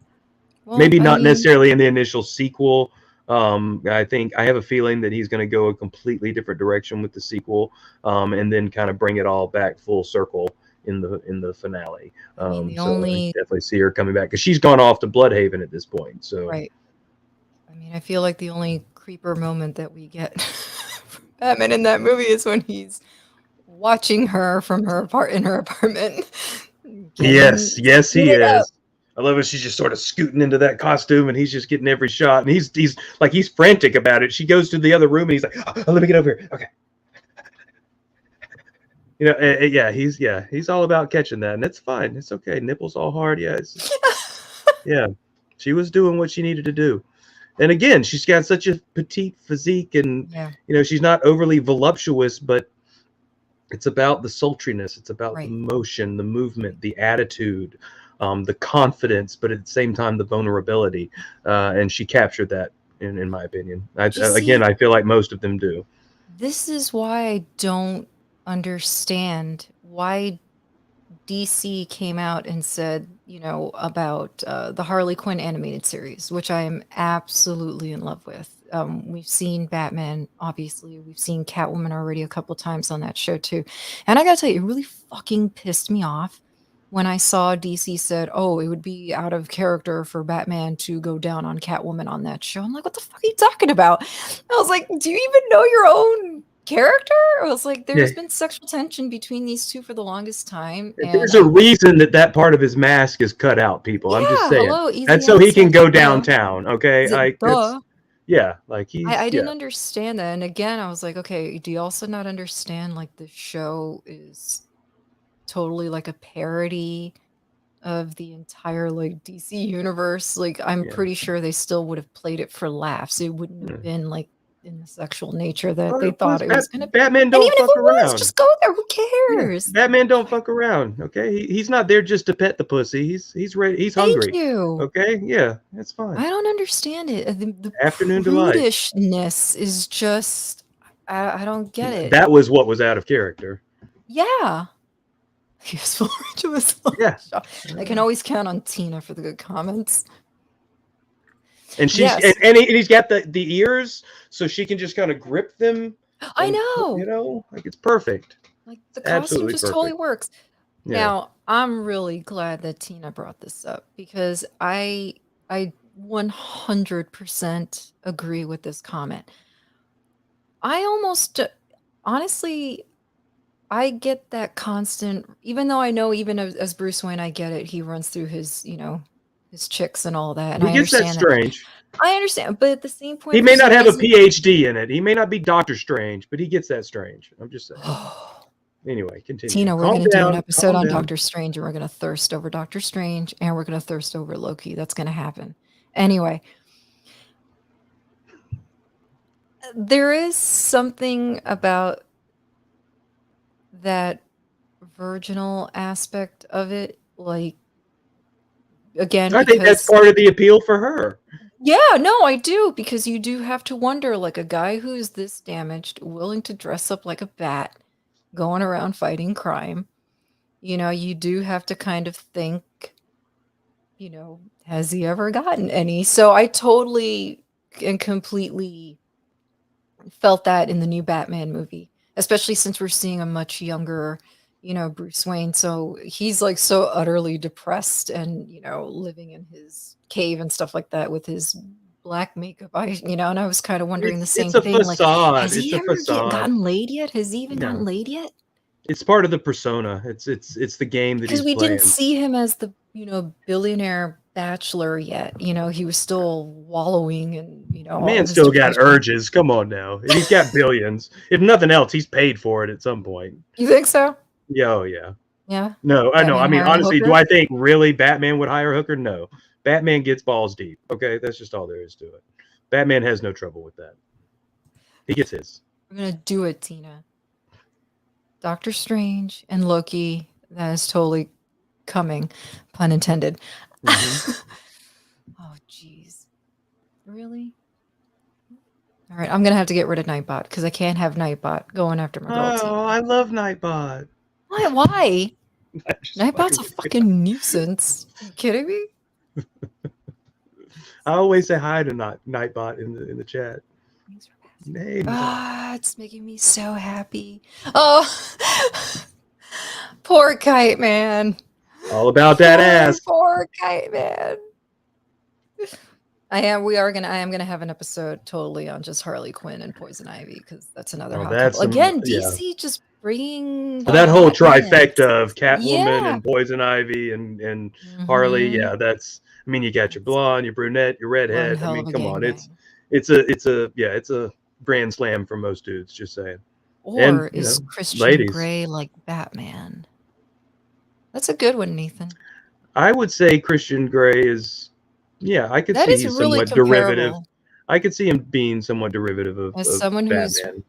[SPEAKER 1] Well,
[SPEAKER 2] Maybe
[SPEAKER 1] I
[SPEAKER 2] not
[SPEAKER 1] mean,
[SPEAKER 2] necessarily in the initial sequel. I think I have a feeling that he's going to go a completely different direction with the sequel, and then kind of bring it all back full circle in the finale.
[SPEAKER 1] the
[SPEAKER 2] So I
[SPEAKER 1] only
[SPEAKER 2] definitely see her coming back because she's gone off to Bloodhaven at this point. So
[SPEAKER 1] right. I mean, I feel like the only creeper moment that we get from Batman in that movie is when he's watching her from her apartment,
[SPEAKER 2] yes, yes, he
[SPEAKER 1] getting up.
[SPEAKER 2] is. I love it. She's just sort of scooting into that costume, and he's just getting every shot, and he's frantic about it. She goes to the other room, and he's like, oh, "Let me get over here." Okay, he's all about catching that, and it's fine. It's okay. Nipples all hard. Yeah, yeah. She was doing what she needed to do, and again, she's got such a petite physique, and
[SPEAKER 1] Yeah,
[SPEAKER 2] she's not overly voluptuous, but it's about the sultriness. It's about the
[SPEAKER 1] right.
[SPEAKER 2] motion, the movement, the attitude, the confidence, but at the same time, the vulnerability. And she captured that, in my opinion.
[SPEAKER 1] You
[SPEAKER 2] Again,
[SPEAKER 1] see,
[SPEAKER 2] I feel like most of them do.
[SPEAKER 1] this is why I don't understand why DC came out and said, about the Harley Quinn animated series, which I am absolutely in love with. We've seen Batman, obviously. We've seen Catwoman already a couple times on that show too. And I gotta tell you, it really fucking pissed me off when I saw DC said, "Oh, it would be out of character for Batman to go down on Catwoman on that show." I'm like, "What the fuck are you talking about?" I was like, "Do you even know your own character?" I was like,
[SPEAKER 2] Yeah,
[SPEAKER 1] "There's been sexual tension between these two for the longest time, and
[SPEAKER 2] there's a
[SPEAKER 1] I
[SPEAKER 2] reason that part of his mask is cut out. People, I'm just
[SPEAKER 1] yeah,
[SPEAKER 2] saying.
[SPEAKER 1] hello, easy
[SPEAKER 2] That's so he can
[SPEAKER 1] access,
[SPEAKER 2] go
[SPEAKER 1] duh.
[SPEAKER 2] downtown. Okay,
[SPEAKER 1] Is it
[SPEAKER 2] like that's
[SPEAKER 1] duh?
[SPEAKER 2] yeah, like
[SPEAKER 1] I
[SPEAKER 2] he's
[SPEAKER 1] didn't
[SPEAKER 2] yeah,
[SPEAKER 1] understand that, and again, I was like, "Okay, do you also not understand, like, the show is totally like a parody of the entire, like, DC universe?" Like, I'm
[SPEAKER 2] yeah.
[SPEAKER 1] pretty sure they still would have played it for laughs. It wouldn't have
[SPEAKER 2] Yeah.
[SPEAKER 1] been, like, in the sexual nature that they
[SPEAKER 2] Well,
[SPEAKER 1] thought it was gonna be.
[SPEAKER 2] Batman
[SPEAKER 1] And
[SPEAKER 2] don't
[SPEAKER 1] even if
[SPEAKER 2] fuck
[SPEAKER 1] it was,
[SPEAKER 2] around.
[SPEAKER 1] just go there, who
[SPEAKER 2] Yeah,
[SPEAKER 1] cares?
[SPEAKER 2] Batman don't fuck around. Okay, he's not there just to pet the pussy. He's ready. He's
[SPEAKER 1] Thank
[SPEAKER 2] hungry.
[SPEAKER 1] you.
[SPEAKER 2] Okay, yeah, that's fine.
[SPEAKER 1] I don't understand it. The
[SPEAKER 2] Afternoon delight.
[SPEAKER 1] prudishness is just I don't get it.
[SPEAKER 2] That was what was out of character.
[SPEAKER 1] Yeah. Useful Rachel was
[SPEAKER 2] Yeah,
[SPEAKER 1] I can always count on Tina for the good comments.
[SPEAKER 2] and she's
[SPEAKER 1] Yes.
[SPEAKER 2] and he's got the ears, so she can just kind of grip them,
[SPEAKER 1] I
[SPEAKER 2] and
[SPEAKER 1] know.
[SPEAKER 2] like it's perfect.
[SPEAKER 1] Like
[SPEAKER 2] It's
[SPEAKER 1] the costume
[SPEAKER 2] absolutely
[SPEAKER 1] just totally
[SPEAKER 2] perfect.
[SPEAKER 1] works.
[SPEAKER 2] Yeah,
[SPEAKER 1] Now, I'm really glad that Tina brought this up because I 100% agree with this comment. I almost honestly I get that constant, even though I know even as Bruce Wayne, I get it. He runs through his chicks and all that, and
[SPEAKER 2] he
[SPEAKER 1] I
[SPEAKER 2] gets that
[SPEAKER 1] understand that.
[SPEAKER 2] strange.
[SPEAKER 1] I understand, but at the same point,
[SPEAKER 2] He
[SPEAKER 1] for
[SPEAKER 2] may not
[SPEAKER 1] some
[SPEAKER 2] have a
[SPEAKER 1] reason,
[SPEAKER 2] PhD in it. He may not be Doctor Strange, but he gets that strange. I'm just saying. Anyway, continue.
[SPEAKER 1] Tina, we're
[SPEAKER 2] Calm
[SPEAKER 1] going to do an
[SPEAKER 2] down.
[SPEAKER 1] episode
[SPEAKER 2] Calm
[SPEAKER 1] on
[SPEAKER 2] down.
[SPEAKER 1] Doctor Strange, and we're going to thirst over Doctor Strange, and we're going to thirst over Loki. That's going to happen. Anyway, there is something about that virginal aspect of it, like, again,
[SPEAKER 2] I think that's
[SPEAKER 1] because
[SPEAKER 2] part of the appeal for her.
[SPEAKER 1] yeah, no, I do, because you do have to wonder, like, a guy who's this damaged, willing to dress up like a bat, going around fighting crime, you do have to kind of think, has he ever gotten any? So I totally and completely felt that in the new Batman movie, especially since we're seeing a much younger, Bruce Wayne. So he's like so utterly depressed and, living in his cave and stuff like that with his black makeup. And I was kind of wondering the
[SPEAKER 2] It's
[SPEAKER 1] same
[SPEAKER 2] a
[SPEAKER 1] thing. Like,
[SPEAKER 2] facade.
[SPEAKER 1] has
[SPEAKER 2] It's
[SPEAKER 1] he
[SPEAKER 2] a
[SPEAKER 1] ever
[SPEAKER 2] facade.
[SPEAKER 1] gotten laid yet? Has he even gotten
[SPEAKER 2] No,
[SPEAKER 1] laid yet?
[SPEAKER 2] it's part of the persona. It's the game that
[SPEAKER 1] Because
[SPEAKER 2] he's
[SPEAKER 1] we didn't
[SPEAKER 2] playing.
[SPEAKER 1] see him as the, billionaire bachelor yet. He was still wallowing in,
[SPEAKER 2] The
[SPEAKER 1] all
[SPEAKER 2] man
[SPEAKER 1] of his
[SPEAKER 2] still got
[SPEAKER 1] depression.
[SPEAKER 2] urges. Come on now, and he's got billions. If nothing else, he's paid for it at some point.
[SPEAKER 1] You think so?
[SPEAKER 2] Yeah, oh yeah.
[SPEAKER 1] Yeah.
[SPEAKER 2] No, I know. I
[SPEAKER 1] Batman
[SPEAKER 2] mean,
[SPEAKER 1] hiring a
[SPEAKER 2] honestly, do
[SPEAKER 1] hooker?
[SPEAKER 2] I think really Batman would hire a hooker? No. Batman gets balls deep. Okay, that's just all there is to it. Batman has no trouble with that. He gets his.
[SPEAKER 1] We're gonna do it, Tina. Doctor Strange and Loki. That is totally coming, pun intended.
[SPEAKER 2] Mm-hmm.
[SPEAKER 1] Oh, jeez. Really? All right, I'm gonna have to get rid of Nightbot because I can't have Nightbot going after my girl
[SPEAKER 2] Oh,
[SPEAKER 1] Tina.
[SPEAKER 2] I love Nightbot.
[SPEAKER 1] Why? Why?
[SPEAKER 2] I just
[SPEAKER 1] Nightbot's
[SPEAKER 2] fucking
[SPEAKER 1] a
[SPEAKER 2] with you.
[SPEAKER 1] fucking nuisance. Are you kidding me?
[SPEAKER 2] I always say hi to Nightbot in the chat.
[SPEAKER 1] Thanks for passing.
[SPEAKER 2] Hey,
[SPEAKER 1] Ah, it's making me so happy. Oh, poor Kite Man.
[SPEAKER 2] all about that ass.
[SPEAKER 1] Poor Kite Man. I am gonna have an episode totally on just Harley Quinn and Poison Ivy because that's another
[SPEAKER 2] Oh,
[SPEAKER 1] hot
[SPEAKER 2] that's
[SPEAKER 1] couple.
[SPEAKER 2] some
[SPEAKER 1] Again,
[SPEAKER 2] yeah.
[SPEAKER 1] DC just bringing the
[SPEAKER 2] That whole
[SPEAKER 1] hotness.
[SPEAKER 2] trifecta of Catwoman
[SPEAKER 1] Yeah.
[SPEAKER 2] and Poison Ivy and Harley,
[SPEAKER 1] Mhm.
[SPEAKER 2] yeah, that's. I mean, you got your
[SPEAKER 1] It's
[SPEAKER 2] blonde, your brunette, your
[SPEAKER 1] one
[SPEAKER 2] redhead. I
[SPEAKER 1] hell
[SPEAKER 2] mean,
[SPEAKER 1] of a
[SPEAKER 2] come on,
[SPEAKER 1] gangbang.
[SPEAKER 2] it's a grand slam for most dudes. Just saying, and
[SPEAKER 1] Or is Christian
[SPEAKER 2] ladies,
[SPEAKER 1] Grey like Batman? That's a good one, Nathan.
[SPEAKER 2] I would say Christian Grey is, yeah, I could
[SPEAKER 1] That
[SPEAKER 2] see
[SPEAKER 1] is
[SPEAKER 2] he's
[SPEAKER 1] really
[SPEAKER 2] somewhat derivative.
[SPEAKER 1] comparable.
[SPEAKER 2] I could see him being somewhat derivative
[SPEAKER 1] As
[SPEAKER 2] of
[SPEAKER 1] someone who's
[SPEAKER 2] Batman.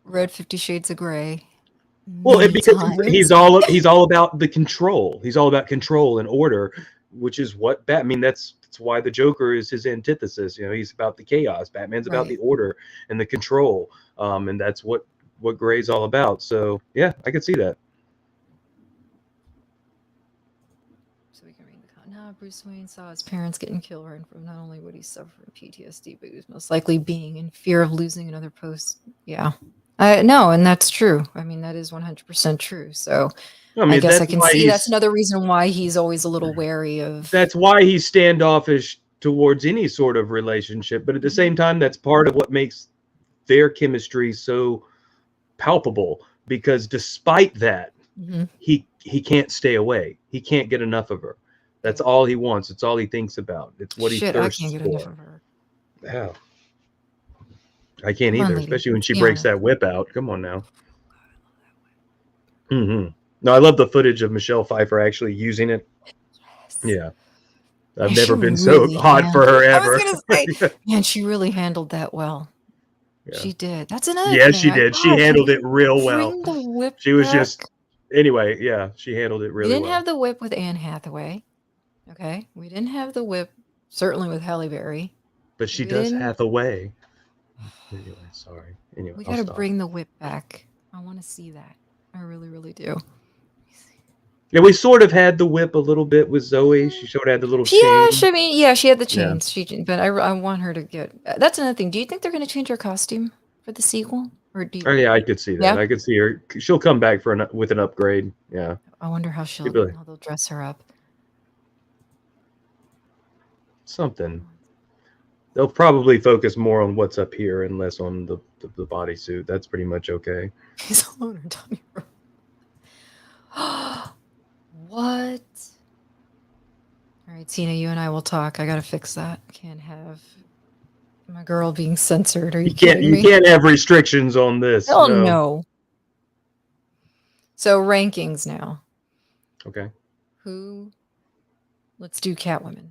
[SPEAKER 1] read 50 Shades of Grey
[SPEAKER 2] Well,
[SPEAKER 1] many
[SPEAKER 2] because
[SPEAKER 1] times.
[SPEAKER 2] he's all about the control. He's all about control and order, which is what Bat. I mean, that's why the Joker is his antithesis. He's about the chaos. Batman's about the
[SPEAKER 1] Right.
[SPEAKER 2] order and the control, and that's what Gray's all about. So yeah, I could see that.
[SPEAKER 1] So we can read the no, Bruce Wayne saw his parents getting killed, and from not only would he suffer from PTSD, but he was most likely being in fear of losing another post. Yeah. No, and that's true. I mean, that is 100% true. So
[SPEAKER 2] I
[SPEAKER 1] I
[SPEAKER 2] mean,
[SPEAKER 1] guess I
[SPEAKER 2] that's
[SPEAKER 1] can
[SPEAKER 2] why
[SPEAKER 1] see that's another reason why he's always a little wary of.
[SPEAKER 2] he's standoffish towards any sort of relationship. But at the same time, that's part of what makes their chemistry so palpable. Because despite that,
[SPEAKER 1] Mhm.
[SPEAKER 2] he can't stay away. He can't get enough of her. That's all he wants. It's all he thinks about. It's what he
[SPEAKER 1] Shit, I can't
[SPEAKER 2] thirsts
[SPEAKER 1] get enough
[SPEAKER 2] for.
[SPEAKER 1] of her.
[SPEAKER 2] Yeah. I can't
[SPEAKER 1] Come on,
[SPEAKER 2] either,
[SPEAKER 1] lady.
[SPEAKER 2] especially when
[SPEAKER 1] Let's
[SPEAKER 2] she
[SPEAKER 1] be
[SPEAKER 2] breaks
[SPEAKER 1] honest.
[SPEAKER 2] that whip out. Come on now. Mm-hmm. No, I love the footage of Michelle Pfeiffer actually using it.
[SPEAKER 1] Yes.
[SPEAKER 2] Yeah. I've
[SPEAKER 1] Yeah, she
[SPEAKER 2] never been so
[SPEAKER 1] really
[SPEAKER 2] hot for her
[SPEAKER 1] I was
[SPEAKER 2] ever.
[SPEAKER 1] gonna say, man, she really handled that well.
[SPEAKER 2] Yeah.
[SPEAKER 1] She did. That's another
[SPEAKER 2] Yeah,
[SPEAKER 1] thing.
[SPEAKER 2] she did. She
[SPEAKER 1] God, can
[SPEAKER 2] handled
[SPEAKER 1] we
[SPEAKER 2] it real well.
[SPEAKER 1] bring the whip
[SPEAKER 2] She was
[SPEAKER 1] back?
[SPEAKER 2] just anyway, yeah, she handled it
[SPEAKER 1] We
[SPEAKER 2] really
[SPEAKER 1] didn't
[SPEAKER 2] well.
[SPEAKER 1] have the whip with Anne Hathaway. Okay. We didn't have the whip, certainly with Halle Berry.
[SPEAKER 2] But she
[SPEAKER 1] We
[SPEAKER 2] does
[SPEAKER 1] didn't.
[SPEAKER 2] Hathaway. Anyway, sorry. Anyway,
[SPEAKER 1] We
[SPEAKER 2] I'll
[SPEAKER 1] got to
[SPEAKER 2] stop.
[SPEAKER 1] bring the whip back. I want to see that. I really, really do.
[SPEAKER 2] Yeah, we sort of had the whip a little bit with Zoe. She sort of had the little
[SPEAKER 1] Yeah,
[SPEAKER 2] chain.
[SPEAKER 1] she had the
[SPEAKER 2] Yeah.
[SPEAKER 1] chains. But I want her to get. That's another thing. Do you think they're going to change her costume for the sequel, or do you?
[SPEAKER 2] Oh yeah, I could see that.
[SPEAKER 1] Yeah.
[SPEAKER 2] I could see her. She'll come back with an upgrade. Yeah.
[SPEAKER 1] I wonder how they'll dress her up.
[SPEAKER 2] Something. They'll probably focus more on what's up here and less on the bodysuit. That's pretty much okay.
[SPEAKER 1] He's alone her tummy. What? All right, Tina, you and I will talk. I gotta fix that. Can't have My girl being censored. Are you
[SPEAKER 2] You can't
[SPEAKER 1] kidding
[SPEAKER 2] you
[SPEAKER 1] me?
[SPEAKER 2] can't have restrictions on this.
[SPEAKER 1] Hell
[SPEAKER 2] No.
[SPEAKER 1] no. So rankings now.
[SPEAKER 2] Okay.
[SPEAKER 1] Who? Let's do Catwoman.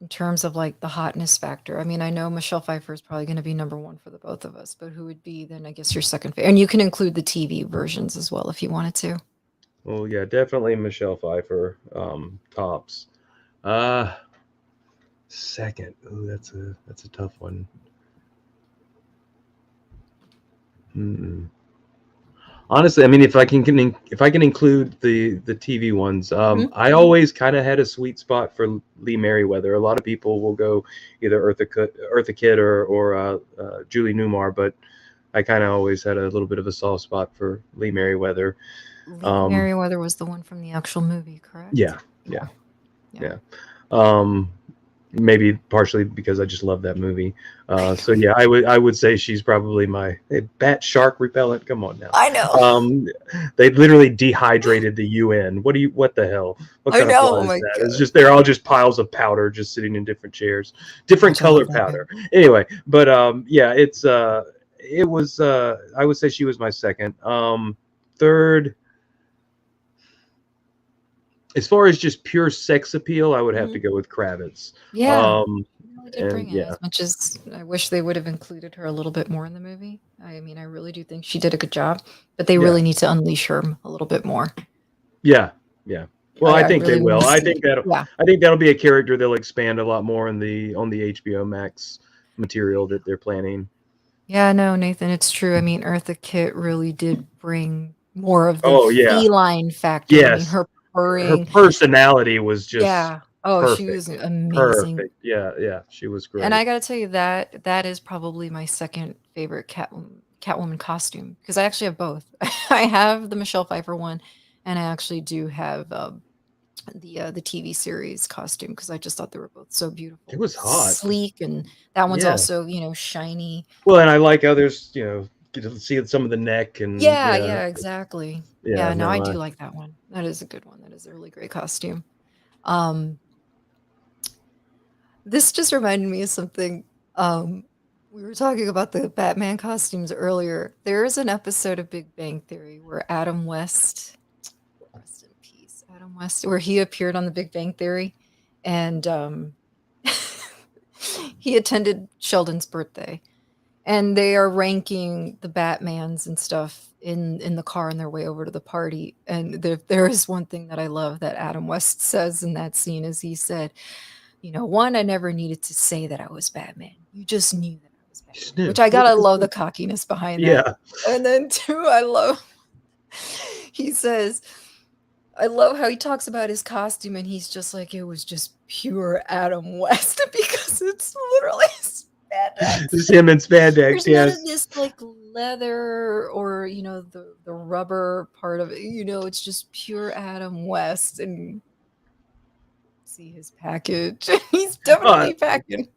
[SPEAKER 1] In terms of like the hotness factor. I mean, I know Michelle Pfeiffer is probably going to be number one for the both of us, but who would be then? I guess your second favorite, and you can include the TV versions as well if you wanted to.
[SPEAKER 2] Well, yeah, definitely Michelle Pfeiffer, tops. Uh Second. Oh, that's a tough one. Hmm. Honestly, I mean, if I can include the TV ones,
[SPEAKER 1] Mhm.
[SPEAKER 2] I always kind of had a sweet spot for Lee Merriweather. A lot of people will go either Eartha Kitt or Julie Newmar, but I kind of always had a little bit of a soft spot for Lee Merriweather.
[SPEAKER 1] Lee
[SPEAKER 2] Um,
[SPEAKER 1] Merriweather was the one from the actual movie, correct?
[SPEAKER 2] yeah,
[SPEAKER 1] Yeah,
[SPEAKER 2] yeah,
[SPEAKER 1] yeah.
[SPEAKER 2] yeah. Um, Maybe partially because I just love that movie.
[SPEAKER 1] I
[SPEAKER 2] So
[SPEAKER 1] know.
[SPEAKER 2] yeah, I would say she's probably my bat shark repellent. Come on now.
[SPEAKER 1] I know.
[SPEAKER 2] Um, they literally dehydrated the UN. What the hell? What
[SPEAKER 1] I
[SPEAKER 2] kind of
[SPEAKER 1] know.
[SPEAKER 2] fly
[SPEAKER 1] Oh
[SPEAKER 2] is
[SPEAKER 1] my
[SPEAKER 2] that? It's
[SPEAKER 1] god.
[SPEAKER 2] just they're all just piles of powder just sitting in different chairs, different
[SPEAKER 1] Gosh, I
[SPEAKER 2] color
[SPEAKER 1] love that
[SPEAKER 2] powder.
[SPEAKER 1] movie.
[SPEAKER 2] Anyway, but yeah, it was I would say she was my second. Third, as far as just pure sex appeal, I would have to
[SPEAKER 1] Mhm.
[SPEAKER 2] go with Kravitz.
[SPEAKER 1] Yeah,
[SPEAKER 2] Um,
[SPEAKER 1] they really did
[SPEAKER 2] and
[SPEAKER 1] bring it.
[SPEAKER 2] yeah,
[SPEAKER 1] As much as I wish they would have included her a little bit more in the movie. I mean, I really do think she did a good job, but they
[SPEAKER 2] yeah.
[SPEAKER 1] really need to unleash her a little bit more.
[SPEAKER 2] Yeah, yeah. Well, I
[SPEAKER 1] I
[SPEAKER 2] think they
[SPEAKER 1] really want
[SPEAKER 2] will.
[SPEAKER 1] to see. Yeah.
[SPEAKER 2] I think that'll be a character they'll expand a lot more on the HBO Max material that they're planning.
[SPEAKER 1] Yeah, no, Nathan, it's true. I mean, Eartha Kitt really did bring more of the
[SPEAKER 2] Oh yeah,
[SPEAKER 1] feline factor. I mean,
[SPEAKER 2] yes.
[SPEAKER 1] her
[SPEAKER 2] Her
[SPEAKER 1] purring.
[SPEAKER 2] personality was just
[SPEAKER 1] Yeah. Oh, she
[SPEAKER 2] perfect.
[SPEAKER 1] was amazing.
[SPEAKER 2] Perfect. Yeah, yeah. She was
[SPEAKER 1] And
[SPEAKER 2] great.
[SPEAKER 1] I gotta tell you that that is probably my second favorite Catwoman costume because I actually have both. I have the Michelle Pfeiffer one, and I actually do have the TV series costume because I just thought they were both so
[SPEAKER 2] It
[SPEAKER 1] beautiful,
[SPEAKER 2] was hot.
[SPEAKER 1] sleek, and that one's
[SPEAKER 2] Yeah.
[SPEAKER 1] also shiny.
[SPEAKER 2] Well, and I like how there's get to see some of the neck and
[SPEAKER 1] Yeah,
[SPEAKER 2] yeah,
[SPEAKER 1] yeah, exactly.
[SPEAKER 2] yeah.
[SPEAKER 1] Yeah, no, I
[SPEAKER 2] No,
[SPEAKER 1] do like that one. That is a good one. That is a really great costume. Um, this just reminded me of something. Um, we were talking about the Batman costumes earlier. There is an episode of Big Bang Theory where Adam West, rest in peace, Adam West, where he appeared on the Big Bang Theory, and he attended Sheldon's birthday, and they are ranking the Batmans and stuff in the car on their way over to the party. And there is one thing that I love that Adam West says in that scene is he said, one, I never needed to say that I was Batman. You just knew that I was
[SPEAKER 2] just
[SPEAKER 1] Batman,
[SPEAKER 2] knew.
[SPEAKER 1] which I
[SPEAKER 2] Look
[SPEAKER 1] gotta
[SPEAKER 2] at this.
[SPEAKER 1] love the cockiness behind that.
[SPEAKER 2] Yeah.
[SPEAKER 1] And then two, I love he says, I love how he talks about his costume and he's just like it was just pure Adam West because it's literally spandex.
[SPEAKER 2] Just him in spandex.
[SPEAKER 1] There's none of
[SPEAKER 2] Yes.
[SPEAKER 1] this like leather or the rubber part of it. It's just pure Adam West and see his package. He's
[SPEAKER 2] Uh,
[SPEAKER 1] definitely packing.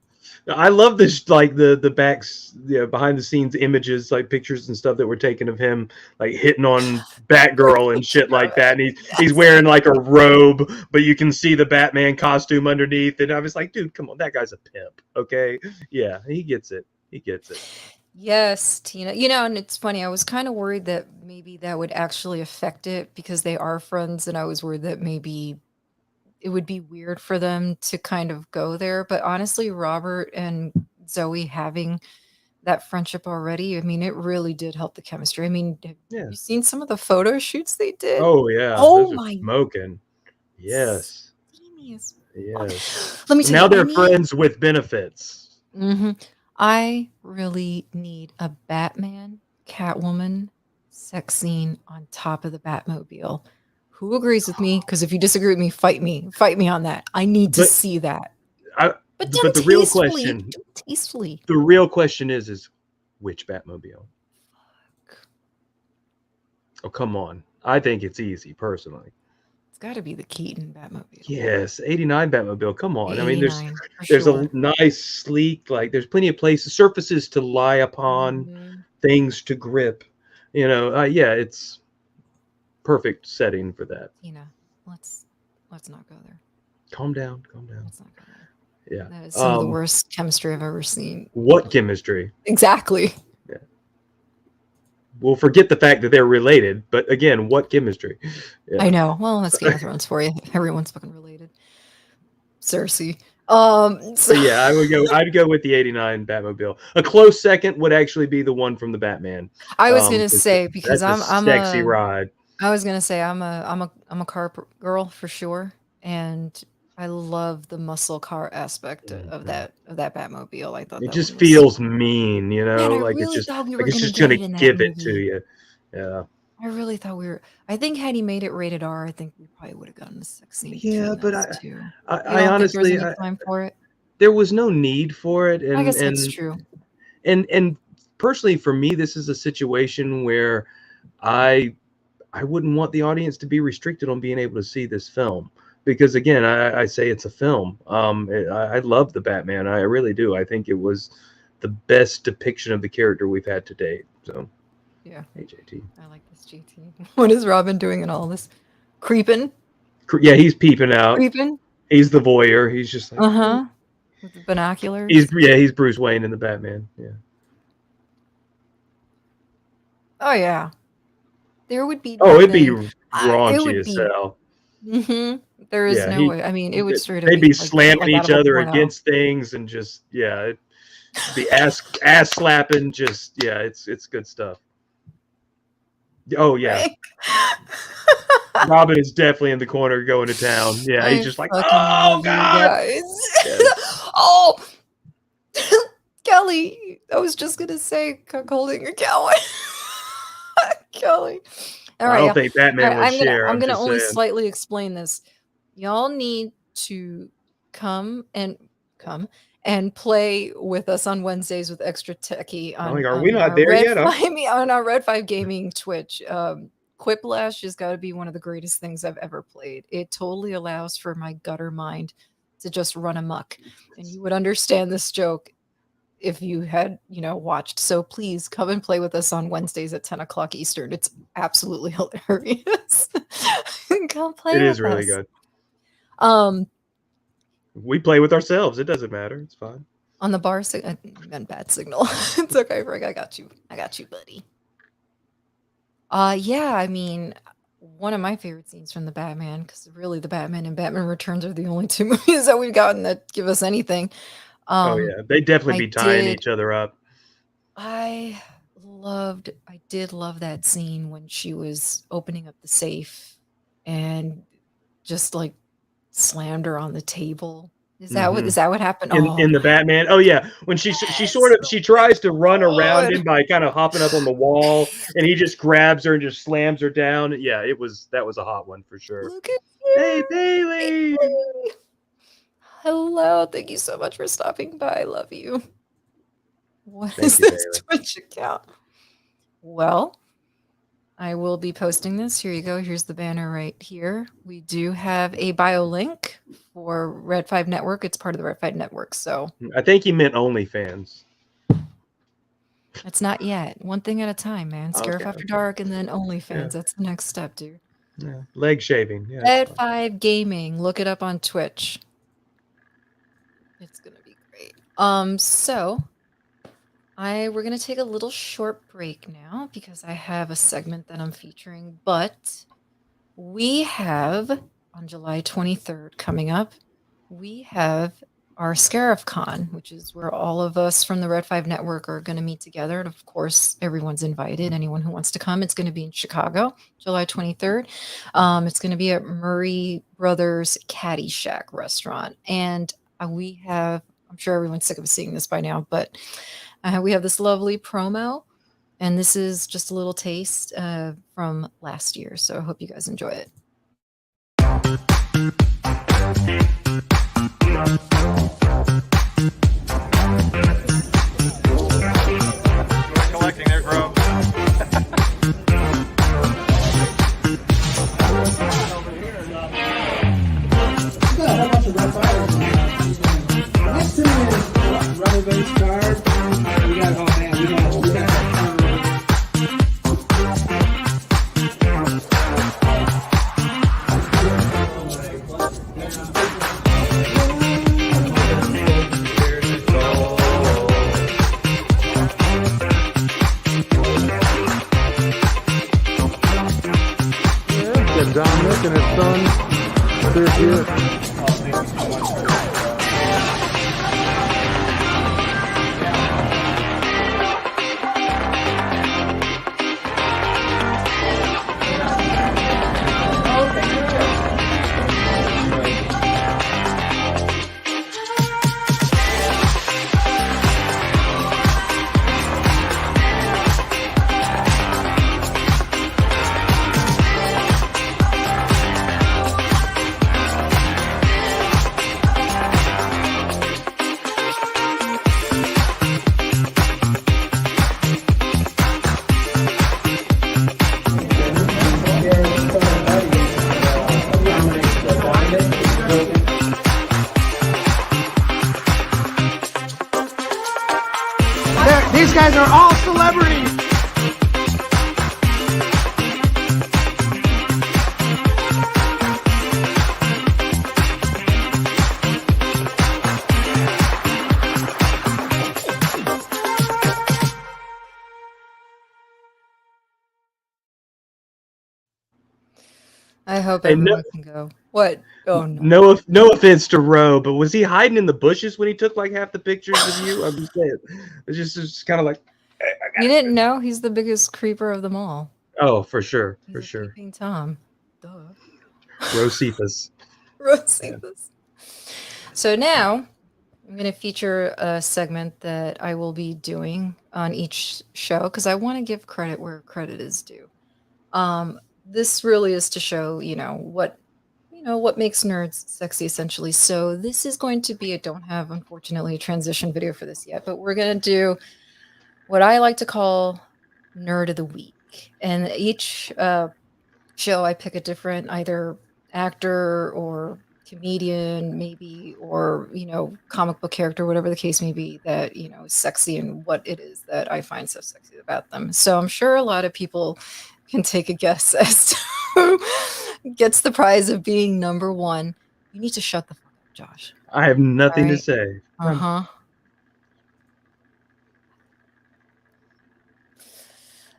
[SPEAKER 2] I love this, like the backs, behind the scenes images, like pictures and stuff that were taken of him, like hitting on
[SPEAKER 1] With
[SPEAKER 2] Batgirl and
[SPEAKER 1] picture
[SPEAKER 2] shit like
[SPEAKER 1] of
[SPEAKER 2] that.
[SPEAKER 1] it.
[SPEAKER 2] And he's
[SPEAKER 1] Yes.
[SPEAKER 2] wearing like a robe, but you can see the Batman costume underneath. And I was like, dude, come on, that guy's a pimp. Okay, yeah, he gets it. He gets it.
[SPEAKER 1] Yes, Tina. And it's funny. I was kind of worried that maybe that would actually affect it because they are friends, and I was worried that maybe it would be weird for them to kind of go there. But honestly, Robert and Zoe having that friendship already, I mean, it really did help the chemistry. I mean, have
[SPEAKER 2] Yeah.
[SPEAKER 1] you seen some of the photo shoots they did?
[SPEAKER 2] Oh yeah,
[SPEAKER 1] Oh
[SPEAKER 2] those are
[SPEAKER 1] my,
[SPEAKER 2] smoking. Yes.
[SPEAKER 1] steamy as fuck.
[SPEAKER 2] Yes.
[SPEAKER 1] Let me
[SPEAKER 2] And
[SPEAKER 1] tell you,
[SPEAKER 2] now
[SPEAKER 1] I
[SPEAKER 2] they're
[SPEAKER 1] need.
[SPEAKER 2] friends with benefits.
[SPEAKER 1] I really need a Batman, Catwoman sex scene on top of the Batmobile. Who agrees with me? Because if you disagree with me, fight me. Fight me on that. I need to
[SPEAKER 2] But
[SPEAKER 1] see that.
[SPEAKER 2] I,
[SPEAKER 1] But done
[SPEAKER 2] but
[SPEAKER 1] tastefully. You can do it tastefully.
[SPEAKER 2] the real question is which Batmobile? Oh, come on. I think it's easy, personally.
[SPEAKER 1] It's got to be the Keaton Batmobile.
[SPEAKER 2] Yes, 89 Batmobile. Come on. I mean,
[SPEAKER 1] 89 for
[SPEAKER 2] there's a
[SPEAKER 1] sure.
[SPEAKER 2] nice, sleek, like there's plenty of places, surfaces to lie upon,
[SPEAKER 1] Mhm.
[SPEAKER 2] things to grip. Yeah, it's perfect setting for that.
[SPEAKER 1] Tina, let's not go there.
[SPEAKER 2] Calm down, calm down.
[SPEAKER 1] Let's not go there.
[SPEAKER 2] Yeah.
[SPEAKER 1] That is some of the worst chemistry I've ever seen.
[SPEAKER 2] What chemistry?
[SPEAKER 1] Exactly.
[SPEAKER 2] Yeah. We'll forget the fact that they're related, but again, what chemistry? Yeah.
[SPEAKER 1] I know. Well, that's Game of Thrones for you. Everyone's fucking related. Cersei.
[SPEAKER 2] So yeah, I'd go with the 89 Batmobile. A close second would actually be the one from the Batman.
[SPEAKER 1] I was gonna say, because
[SPEAKER 2] that's a sexy ride.
[SPEAKER 1] I was gonna say I'm a car girl for sure, and I love the muscle car aspect of that Batmobile. I thought
[SPEAKER 2] It
[SPEAKER 1] that
[SPEAKER 2] just
[SPEAKER 1] one was
[SPEAKER 2] feels mean, you
[SPEAKER 1] man.
[SPEAKER 2] know,
[SPEAKER 1] I
[SPEAKER 2] like
[SPEAKER 1] really thought we were
[SPEAKER 2] it's
[SPEAKER 1] gonna
[SPEAKER 2] just
[SPEAKER 1] get
[SPEAKER 2] gonna
[SPEAKER 1] it in that
[SPEAKER 2] give it to
[SPEAKER 1] movie.
[SPEAKER 2] you. Yeah.
[SPEAKER 1] I really thought we were. I think had he made it rated R, I think we probably would have gotten a sex scene
[SPEAKER 2] Yeah,
[SPEAKER 1] between
[SPEAKER 2] but
[SPEAKER 1] those two. You
[SPEAKER 2] I
[SPEAKER 1] don't think there was
[SPEAKER 2] honestly,
[SPEAKER 1] any time for it?
[SPEAKER 2] there was no need for it,
[SPEAKER 1] I guess that's true.
[SPEAKER 2] and personally for me, this is a situation where I wouldn't want the audience to be restricted on being able to see this film because again, I say it's a film. I love the Batman. I really do. I think it was the best depiction of the character we've had to date. So
[SPEAKER 1] yeah,
[SPEAKER 2] hey JT.
[SPEAKER 1] I like this JT. What is Robin doing in all this? Creeping?
[SPEAKER 2] Yeah, he's peeping out.
[SPEAKER 1] Creeping?
[SPEAKER 2] He's the voyeur. He's just like
[SPEAKER 1] with the binoculars.
[SPEAKER 2] He's Bruce Wayne in the Batman. Yeah.
[SPEAKER 1] Oh yeah. There would be.
[SPEAKER 2] Oh, it'd be raunchy as hell.
[SPEAKER 1] There is no way. I mean, it would straight up.
[SPEAKER 2] They'd be slamming each other against things and just it'd be ass slapping. Just it's good stuff. Oh yeah. Robin is definitely in the corner going to town. Yeah, he's just like, oh god.
[SPEAKER 1] Yes. Oh, Kelly. I was just gonna say, holding your Kelly. Kelly. All right,
[SPEAKER 2] I don't think Batman would share.
[SPEAKER 1] I'm gonna only slightly explain this. Y'all need to come and play with us on Wednesdays with Extra Techie.
[SPEAKER 2] Are we not there yet?
[SPEAKER 1] On our Red 5 Gaming Twitch. Quiplash has got to be one of the greatest things I've ever played. It totally allows for my gutter mind to just run amok, and you would understand this joke if you had, watched. So please come and play with us on Wednesdays at 10 o'clock Eastern. It's absolutely hilarious. Come play. It is really
[SPEAKER 2] good. We play with ourselves. It doesn't matter. It's fine.
[SPEAKER 1] On the bar, bad signal. It's okay, Rick. I got you, buddy. Yeah. I mean, one of my favorite scenes from the Batman, because really, the Batman and Batman Returns are the only two movies that we've gotten that give us anything.
[SPEAKER 2] Oh yeah, they definitely be tying each other up.
[SPEAKER 1] I did love that scene when she was opening up the safe and just like slammed her on the table. Is that what happened
[SPEAKER 2] in the Batman? Oh yeah, when she tries to run around him by kind of hopping up on the wall, and he just grabs her and just slams her down. Yeah, that was a hot one for sure.
[SPEAKER 1] Look at you.
[SPEAKER 2] Hey Bailey.
[SPEAKER 1] Hello, thank you so much for stopping by. I love you. What is this Twitch account? Well, I will be posting this. Here you go. Here's the banner right here. We do have a bio link for Red 5 Network. It's part of the Red 5 Network. So
[SPEAKER 2] I think he meant OnlyFans.
[SPEAKER 1] It's not yet. One thing at a time, man. Scarif After Dark and then OnlyFans. Yeah. That's the next step, dude.
[SPEAKER 2] Yeah. Leg shaving. Yeah,
[SPEAKER 1] Red 5 Gaming. Look it up on Twitch. It's gonna be great. So we're gonna take a little short break now because I have a segment that I'm featuring, but we have on July 23rd coming up, we have our Scarif Con, which is where all of us from the Red 5 Network are going to meet together. And of course, everyone's invited. Anyone who wants to come, it's going to be in Chicago, July 23rd. It's going to be at Murray Brothers Caddy Shack restaurant. And we have, I'm sure everyone's sick of seeing this by now, but we have this lovely promo. And this is just a little taste from last year. So I hope you guys enjoy it.
[SPEAKER 3] Collecting there, bro.
[SPEAKER 4] Rubber-based card. We got, oh man, we got everyone. Cheers, cheers.
[SPEAKER 3] These guys are all celebrities.
[SPEAKER 1] I hope
[SPEAKER 2] Hey, no-
[SPEAKER 1] everyone can go. What? Oh no.
[SPEAKER 2] No offense to Roe, but was he hiding in the bushes when he took like half the pictures of you? I'm just saying. It's just kind of like,
[SPEAKER 1] You didn't know he's the biggest creeper of them all.
[SPEAKER 2] oh, for sure,
[SPEAKER 1] He's
[SPEAKER 2] for
[SPEAKER 1] a
[SPEAKER 2] sure.
[SPEAKER 1] peeping Tom. Duh.
[SPEAKER 2] Rosethus.
[SPEAKER 1] Rosethus. So now I'm going to feature a segment that I will be doing on each show because I want to give credit where credit is due. This really is to show, what makes nerds sexy essentially. So this is going to be, I don't have unfortunately a transition video for this yet, but we're going to do what I like to call Nerd of the Week. And each show I pick a different either actor or comedian maybe, or comic book character, whatever the case may be, that is sexy and what it is that I find so sexy about them. So I'm sure a lot of people can take a guess as to who gets the prize of being number one. You need to shut the fuck up, Josh.
[SPEAKER 2] I have nothing to
[SPEAKER 1] Right.
[SPEAKER 2] say.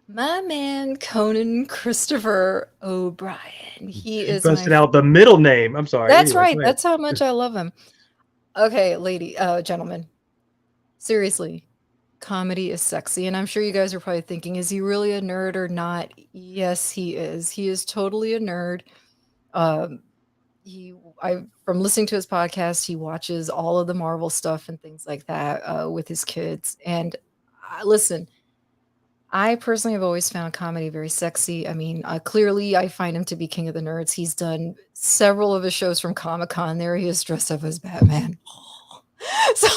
[SPEAKER 1] My man Conan Christopher O'Brien. He
[SPEAKER 2] She
[SPEAKER 1] is
[SPEAKER 2] busted
[SPEAKER 1] my
[SPEAKER 2] out the middle name. I'm sorry.
[SPEAKER 1] That's
[SPEAKER 2] Anyway,
[SPEAKER 1] right.
[SPEAKER 2] go ahead.
[SPEAKER 1] That's how much I love him. Okay, gentlemen. Seriously, comedy is sexy. And I'm sure you guys are probably thinking, is he really a nerd or not? Yes, he is. He is totally a nerd. From listening to his podcast, he watches all of the Marvel stuff and things like that with his kids. And listen, I personally have always found comedy very sexy. I mean, clearly, I find him to be king of the nerds. He's done several of his shows from Comic-Con. There he is dressed up as Batman. So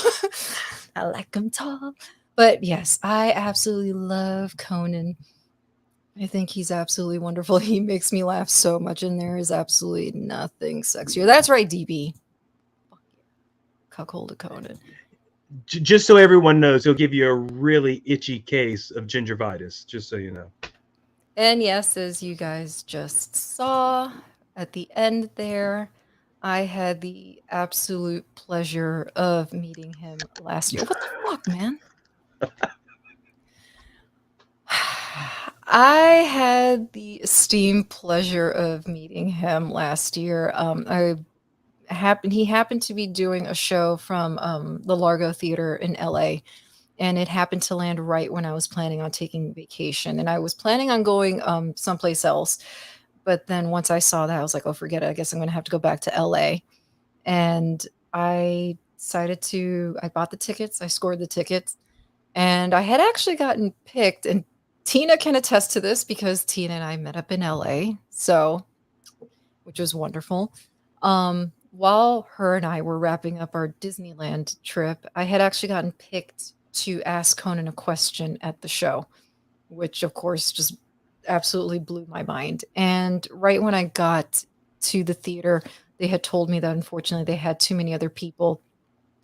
[SPEAKER 1] I like him tall. But yes, I absolutely love Conan. I think he's absolutely wonderful. He makes me laugh so much, and there is absolutely nothing sexier. That's right, DB. Cuckold of Conan.
[SPEAKER 2] Just so everyone knows, he'll give you a really itchy case of gingivitis, just so you know.
[SPEAKER 1] And yes, as you guys just saw at the end there, I had the absolute pleasure of meeting him last year. What the fuck, man? I had the esteemed pleasure of meeting him last year. He happened to be doing a show from the Largo Theater in LA, and it happened to land right when I was planning on taking vacation, and I was planning on going someplace else. But then once I saw that, I was like, oh, forget it. I guess I'm going to have to go back to LA. And I decided I bought the tickets. I scored the tickets. And I had actually gotten picked. And Tina can attest to this because Tina and I met up in LA. So, which was wonderful. While her and I were wrapping up our Disneyland trip, I had actually gotten picked to ask Conan a question at the show, which of course just absolutely blew my mind. And right when I got to the theater, they had told me that unfortunately they had too many other people,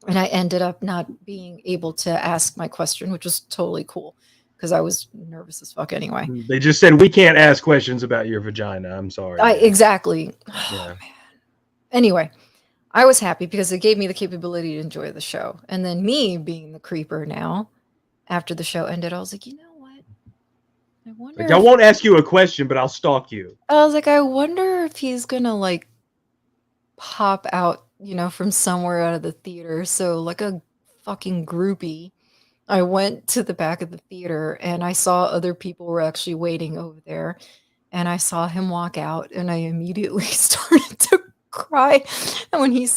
[SPEAKER 1] and I ended up not being able to ask my question, which was totally cool because I was nervous as fuck anyway.
[SPEAKER 2] They just said we can't ask questions about your vagina. I'm sorry.
[SPEAKER 1] Exactly.
[SPEAKER 2] Yeah.
[SPEAKER 1] Oh, man. Anyway, I was happy because it gave me the capability to enjoy the show. And then me being the creeper now, after the show ended, I was like, you know what? I wonder
[SPEAKER 2] Like, I
[SPEAKER 1] if
[SPEAKER 2] won't ask you a question, but I'll stalk you.
[SPEAKER 1] I was like, I wonder if he's gonna like pop out, from somewhere out of the theater. So like a fucking groupie. I went to the back of the theater and I saw other people were actually waiting over there. And I saw him walk out and I immediately started to cry. And when he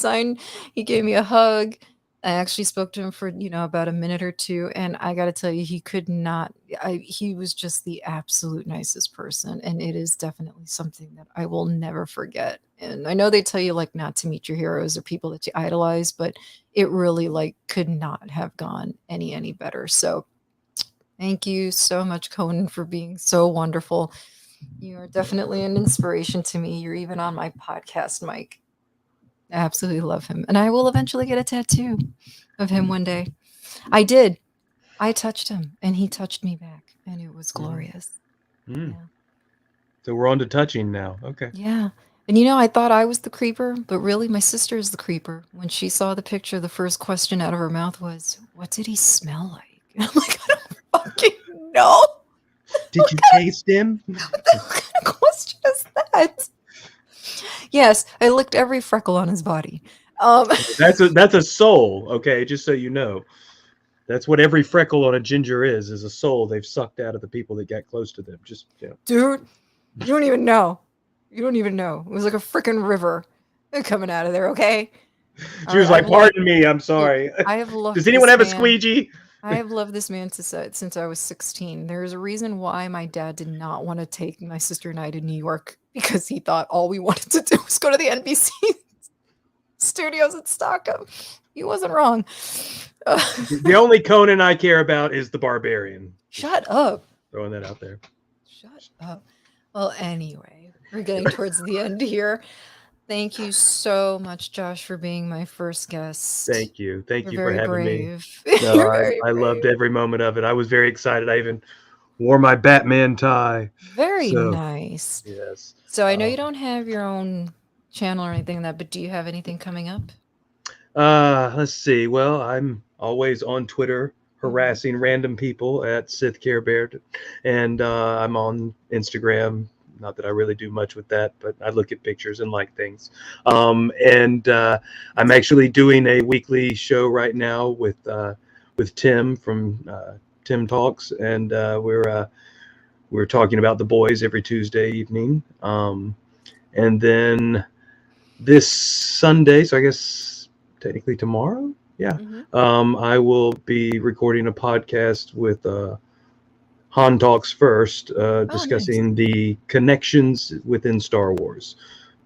[SPEAKER 1] gave me a hug. I actually spoke to him for, about a minute or two. And I got to tell you, he could not, he was just the absolute nicest person. And it is definitely something that I will never forget. And I know they tell you like not to meet your heroes or people that you idolize, but it really like could not have gone any better. So thank you so much, Conan, for being so wonderful. You are definitely an inspiration to me. You're even on my podcast, Mike. I absolutely love him. And I will eventually get a tattoo of him one day. I did. I touched him and he touched me back and it was glorious.
[SPEAKER 2] Mm.
[SPEAKER 1] Yeah.
[SPEAKER 2] So we're on to touching now. Okay.
[SPEAKER 1] Yeah. And I thought I was the creeper, but really my sister is the creeper. When she saw the picture, the first question out of her mouth was, "What did he smell like?" And I'm like, I don't fucking know.
[SPEAKER 2] Did you taste him?
[SPEAKER 1] What the hell kind of question is that? Yes, I licked every freckle on his body.
[SPEAKER 2] That's a soul, okay? Just so you know. That's what every freckle on a ginger is a soul they've sucked out of the people that get close to them. Just,
[SPEAKER 1] Dude, you don't even know. You don't even know. It was like a freaking river coming out of there, okay?
[SPEAKER 2] She was like, "Pardon me, I'm sorry."
[SPEAKER 1] I have loved
[SPEAKER 2] Does anyone
[SPEAKER 1] this
[SPEAKER 2] have a
[SPEAKER 1] man.
[SPEAKER 2] squeegee?
[SPEAKER 1] I have loved this man since I was 16. There's a reason why my dad did not want to take my sister and I to New York because he thought all we wanted to do was go to the NBC studios in Stockholm. He wasn't wrong.
[SPEAKER 2] The only Conan I care about is the Barbarian.
[SPEAKER 1] Shut up.
[SPEAKER 2] Throwing that out there.
[SPEAKER 1] Shut up. Well, anyway, we're getting towards the end here. Thank you so much, Josh, for being my first guest.
[SPEAKER 2] Thank you. Thank
[SPEAKER 1] You're
[SPEAKER 2] you for
[SPEAKER 1] very
[SPEAKER 2] having
[SPEAKER 1] brave.
[SPEAKER 2] me. No,
[SPEAKER 1] You're very
[SPEAKER 2] I loved
[SPEAKER 1] brave.
[SPEAKER 2] every moment of it. I was very excited. I even wore my Batman tie.
[SPEAKER 1] Very
[SPEAKER 2] So,
[SPEAKER 1] nice.
[SPEAKER 2] yes.
[SPEAKER 1] So I know you don't have your own channel or anything like that, but do you have anything coming up?
[SPEAKER 2] Let's see. Well, I'm always on Twitter harassing random people at Sith CareBear, and I'm on Instagram. Not that I really do much with that, but I look at pictures and like things. And I'm actually doing a weekly show right now with Tim from Tim Talks, and we're talking about The Boys every Tuesday evening. And then this Sunday, so I guess technically tomorrow, yeah, I will be recording a podcast with Han Talks First, discussing the connections within Star Wars,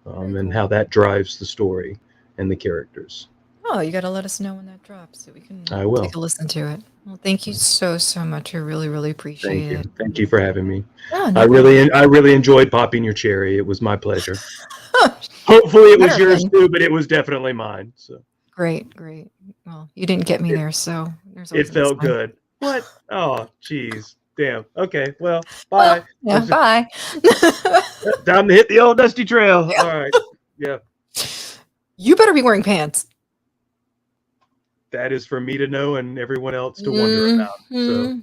[SPEAKER 2] and how that drives the story and the characters.
[SPEAKER 1] Oh, you got to let us know when that drops so we can
[SPEAKER 2] I will.
[SPEAKER 1] take a listen to it. Well, thank you so much. I really appreciate it.
[SPEAKER 2] Thank you for having me.
[SPEAKER 1] Oh, no
[SPEAKER 2] I really enjoyed popping your cherry. It was my pleasure.
[SPEAKER 1] problem.
[SPEAKER 2] Hopefully it was
[SPEAKER 1] Better
[SPEAKER 2] yours
[SPEAKER 1] than-
[SPEAKER 2] too, but it was definitely mine. So
[SPEAKER 1] Great. Well, you didn't get me there, so there's always
[SPEAKER 2] it felt
[SPEAKER 1] next time.
[SPEAKER 2] good. What? Oh, geez. Damn. Okay. Well, bye.
[SPEAKER 1] Yeah, bye.
[SPEAKER 2] Time to hit the old dusty trail.
[SPEAKER 1] Yeah.
[SPEAKER 2] All right. Yeah.
[SPEAKER 1] You better be wearing pants.
[SPEAKER 2] That is for me to know and everyone else to wonder about. So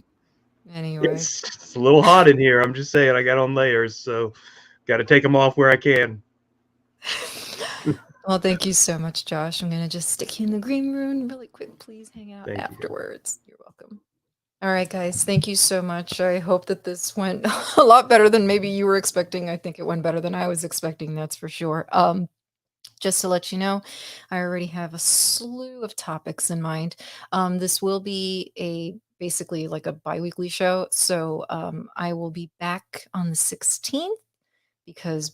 [SPEAKER 1] anyway,
[SPEAKER 2] it's a little hot in here. I'm just saying, I got on layers, so got to take them off where I can.
[SPEAKER 1] Well, thank you so much, Josh. I'm gonna just stick you in the green room really quick. Please hang out
[SPEAKER 2] Thank you.
[SPEAKER 1] afterwards. You're welcome. All right, guys. Thank you so much. I hope that this went a lot better than maybe you were expecting. I think it went better than I was expecting. That's for sure. Just to let you know, I already have a slew of topics in mind. This will be basically like a bi-weekly show. So I will be back on the 16th because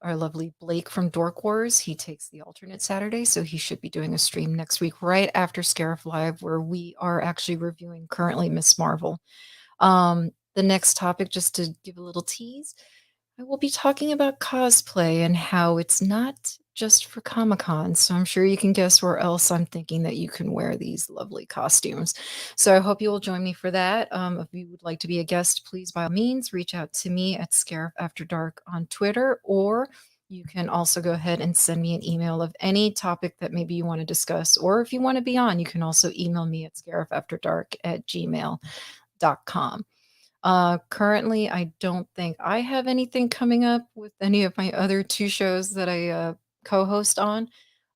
[SPEAKER 1] our lovely Blake from Dork Wars, he takes the alternate Saturday. So he should be doing a stream next week right after Scarif Live, where we are actually reviewing currently Miss Marvel. The next topic, just to give a little tease, I will be talking about cosplay and how it's not just for Comic-Con. So I'm sure you can guess where else I'm thinking that you can wear these lovely costumes. So I hope you will join me for that. If you would like to be a guest, please, by all means, reach out to me at Scarif After Dark on Twitter, or you can also go ahead and send me an email of any topic that maybe you want to discuss. Or if you want to be on, you can also email me at scarifafterdark@gmail.com. Currently, I don't think I have anything coming up with any of my other 2 shows that I, co-host on.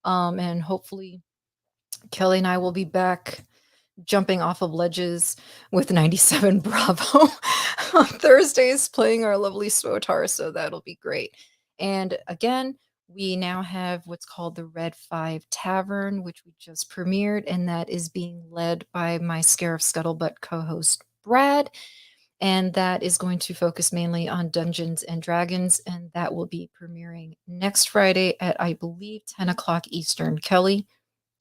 [SPEAKER 1] And hopefully Kelly and I will be back jumping off of ledges with 97 Bravo on Thursdays playing our lovely Swotar, so that'll be great. And again, we now have what's called the Red 5 Tavern, which we just premiered, and that is being led by my Scarif Scuttlebutt co-host Brad. And that is going to focus mainly on Dungeons and Dragons, and that will be premiering next Friday at, I believe, 10 o'clock Eastern. Kelly,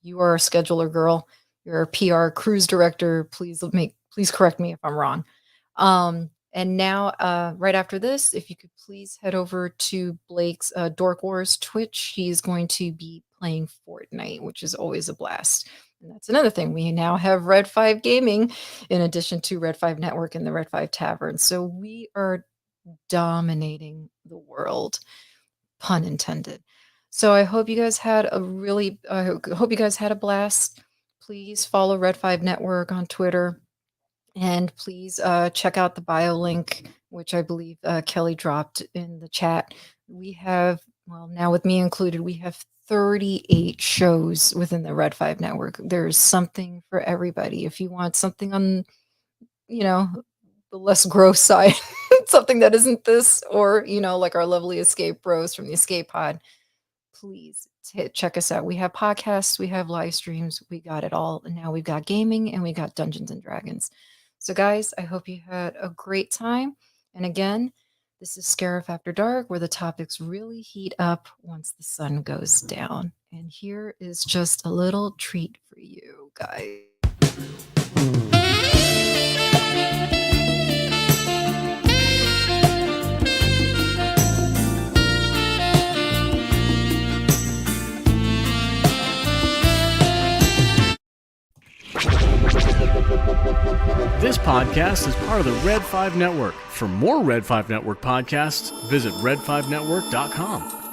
[SPEAKER 1] you are a scheduler girl. You're a PR cruise director. Please correct me if I'm wrong. And now, right after this, if you could please head over to Blake's Dork Wars Twitch. He's going to be playing Fortnite, which is always a blast. And that's another thing. We now have Red 5 Gaming in addition to Red 5 Network and the Red 5 Tavern. So we are dominating the world, pun intended. So I hope you guys had a blast. Please follow Red 5 Network on Twitter. And please check out the bio link, which I believe Kelly dropped in the chat. We have, well, now with me included, we have 38 shows within the Red 5 Network. There's something for everybody. If you want something on, the less gross side, something that isn't this, or, like our lovely Escape Bros from the Escape Pod, please check us out. We have podcasts, we have live streams, we got it all. And now we've got gaming and we got Dungeons and Dragons. So guys, I hope you had a great time. And again, this is Scarif After Dark, where the topics really heat up once the sun goes down. And here is just a little treat for you guys.
[SPEAKER 5] This podcast is part of the Red 5 Network. For more Red 5 Network podcasts, visit red5network.com.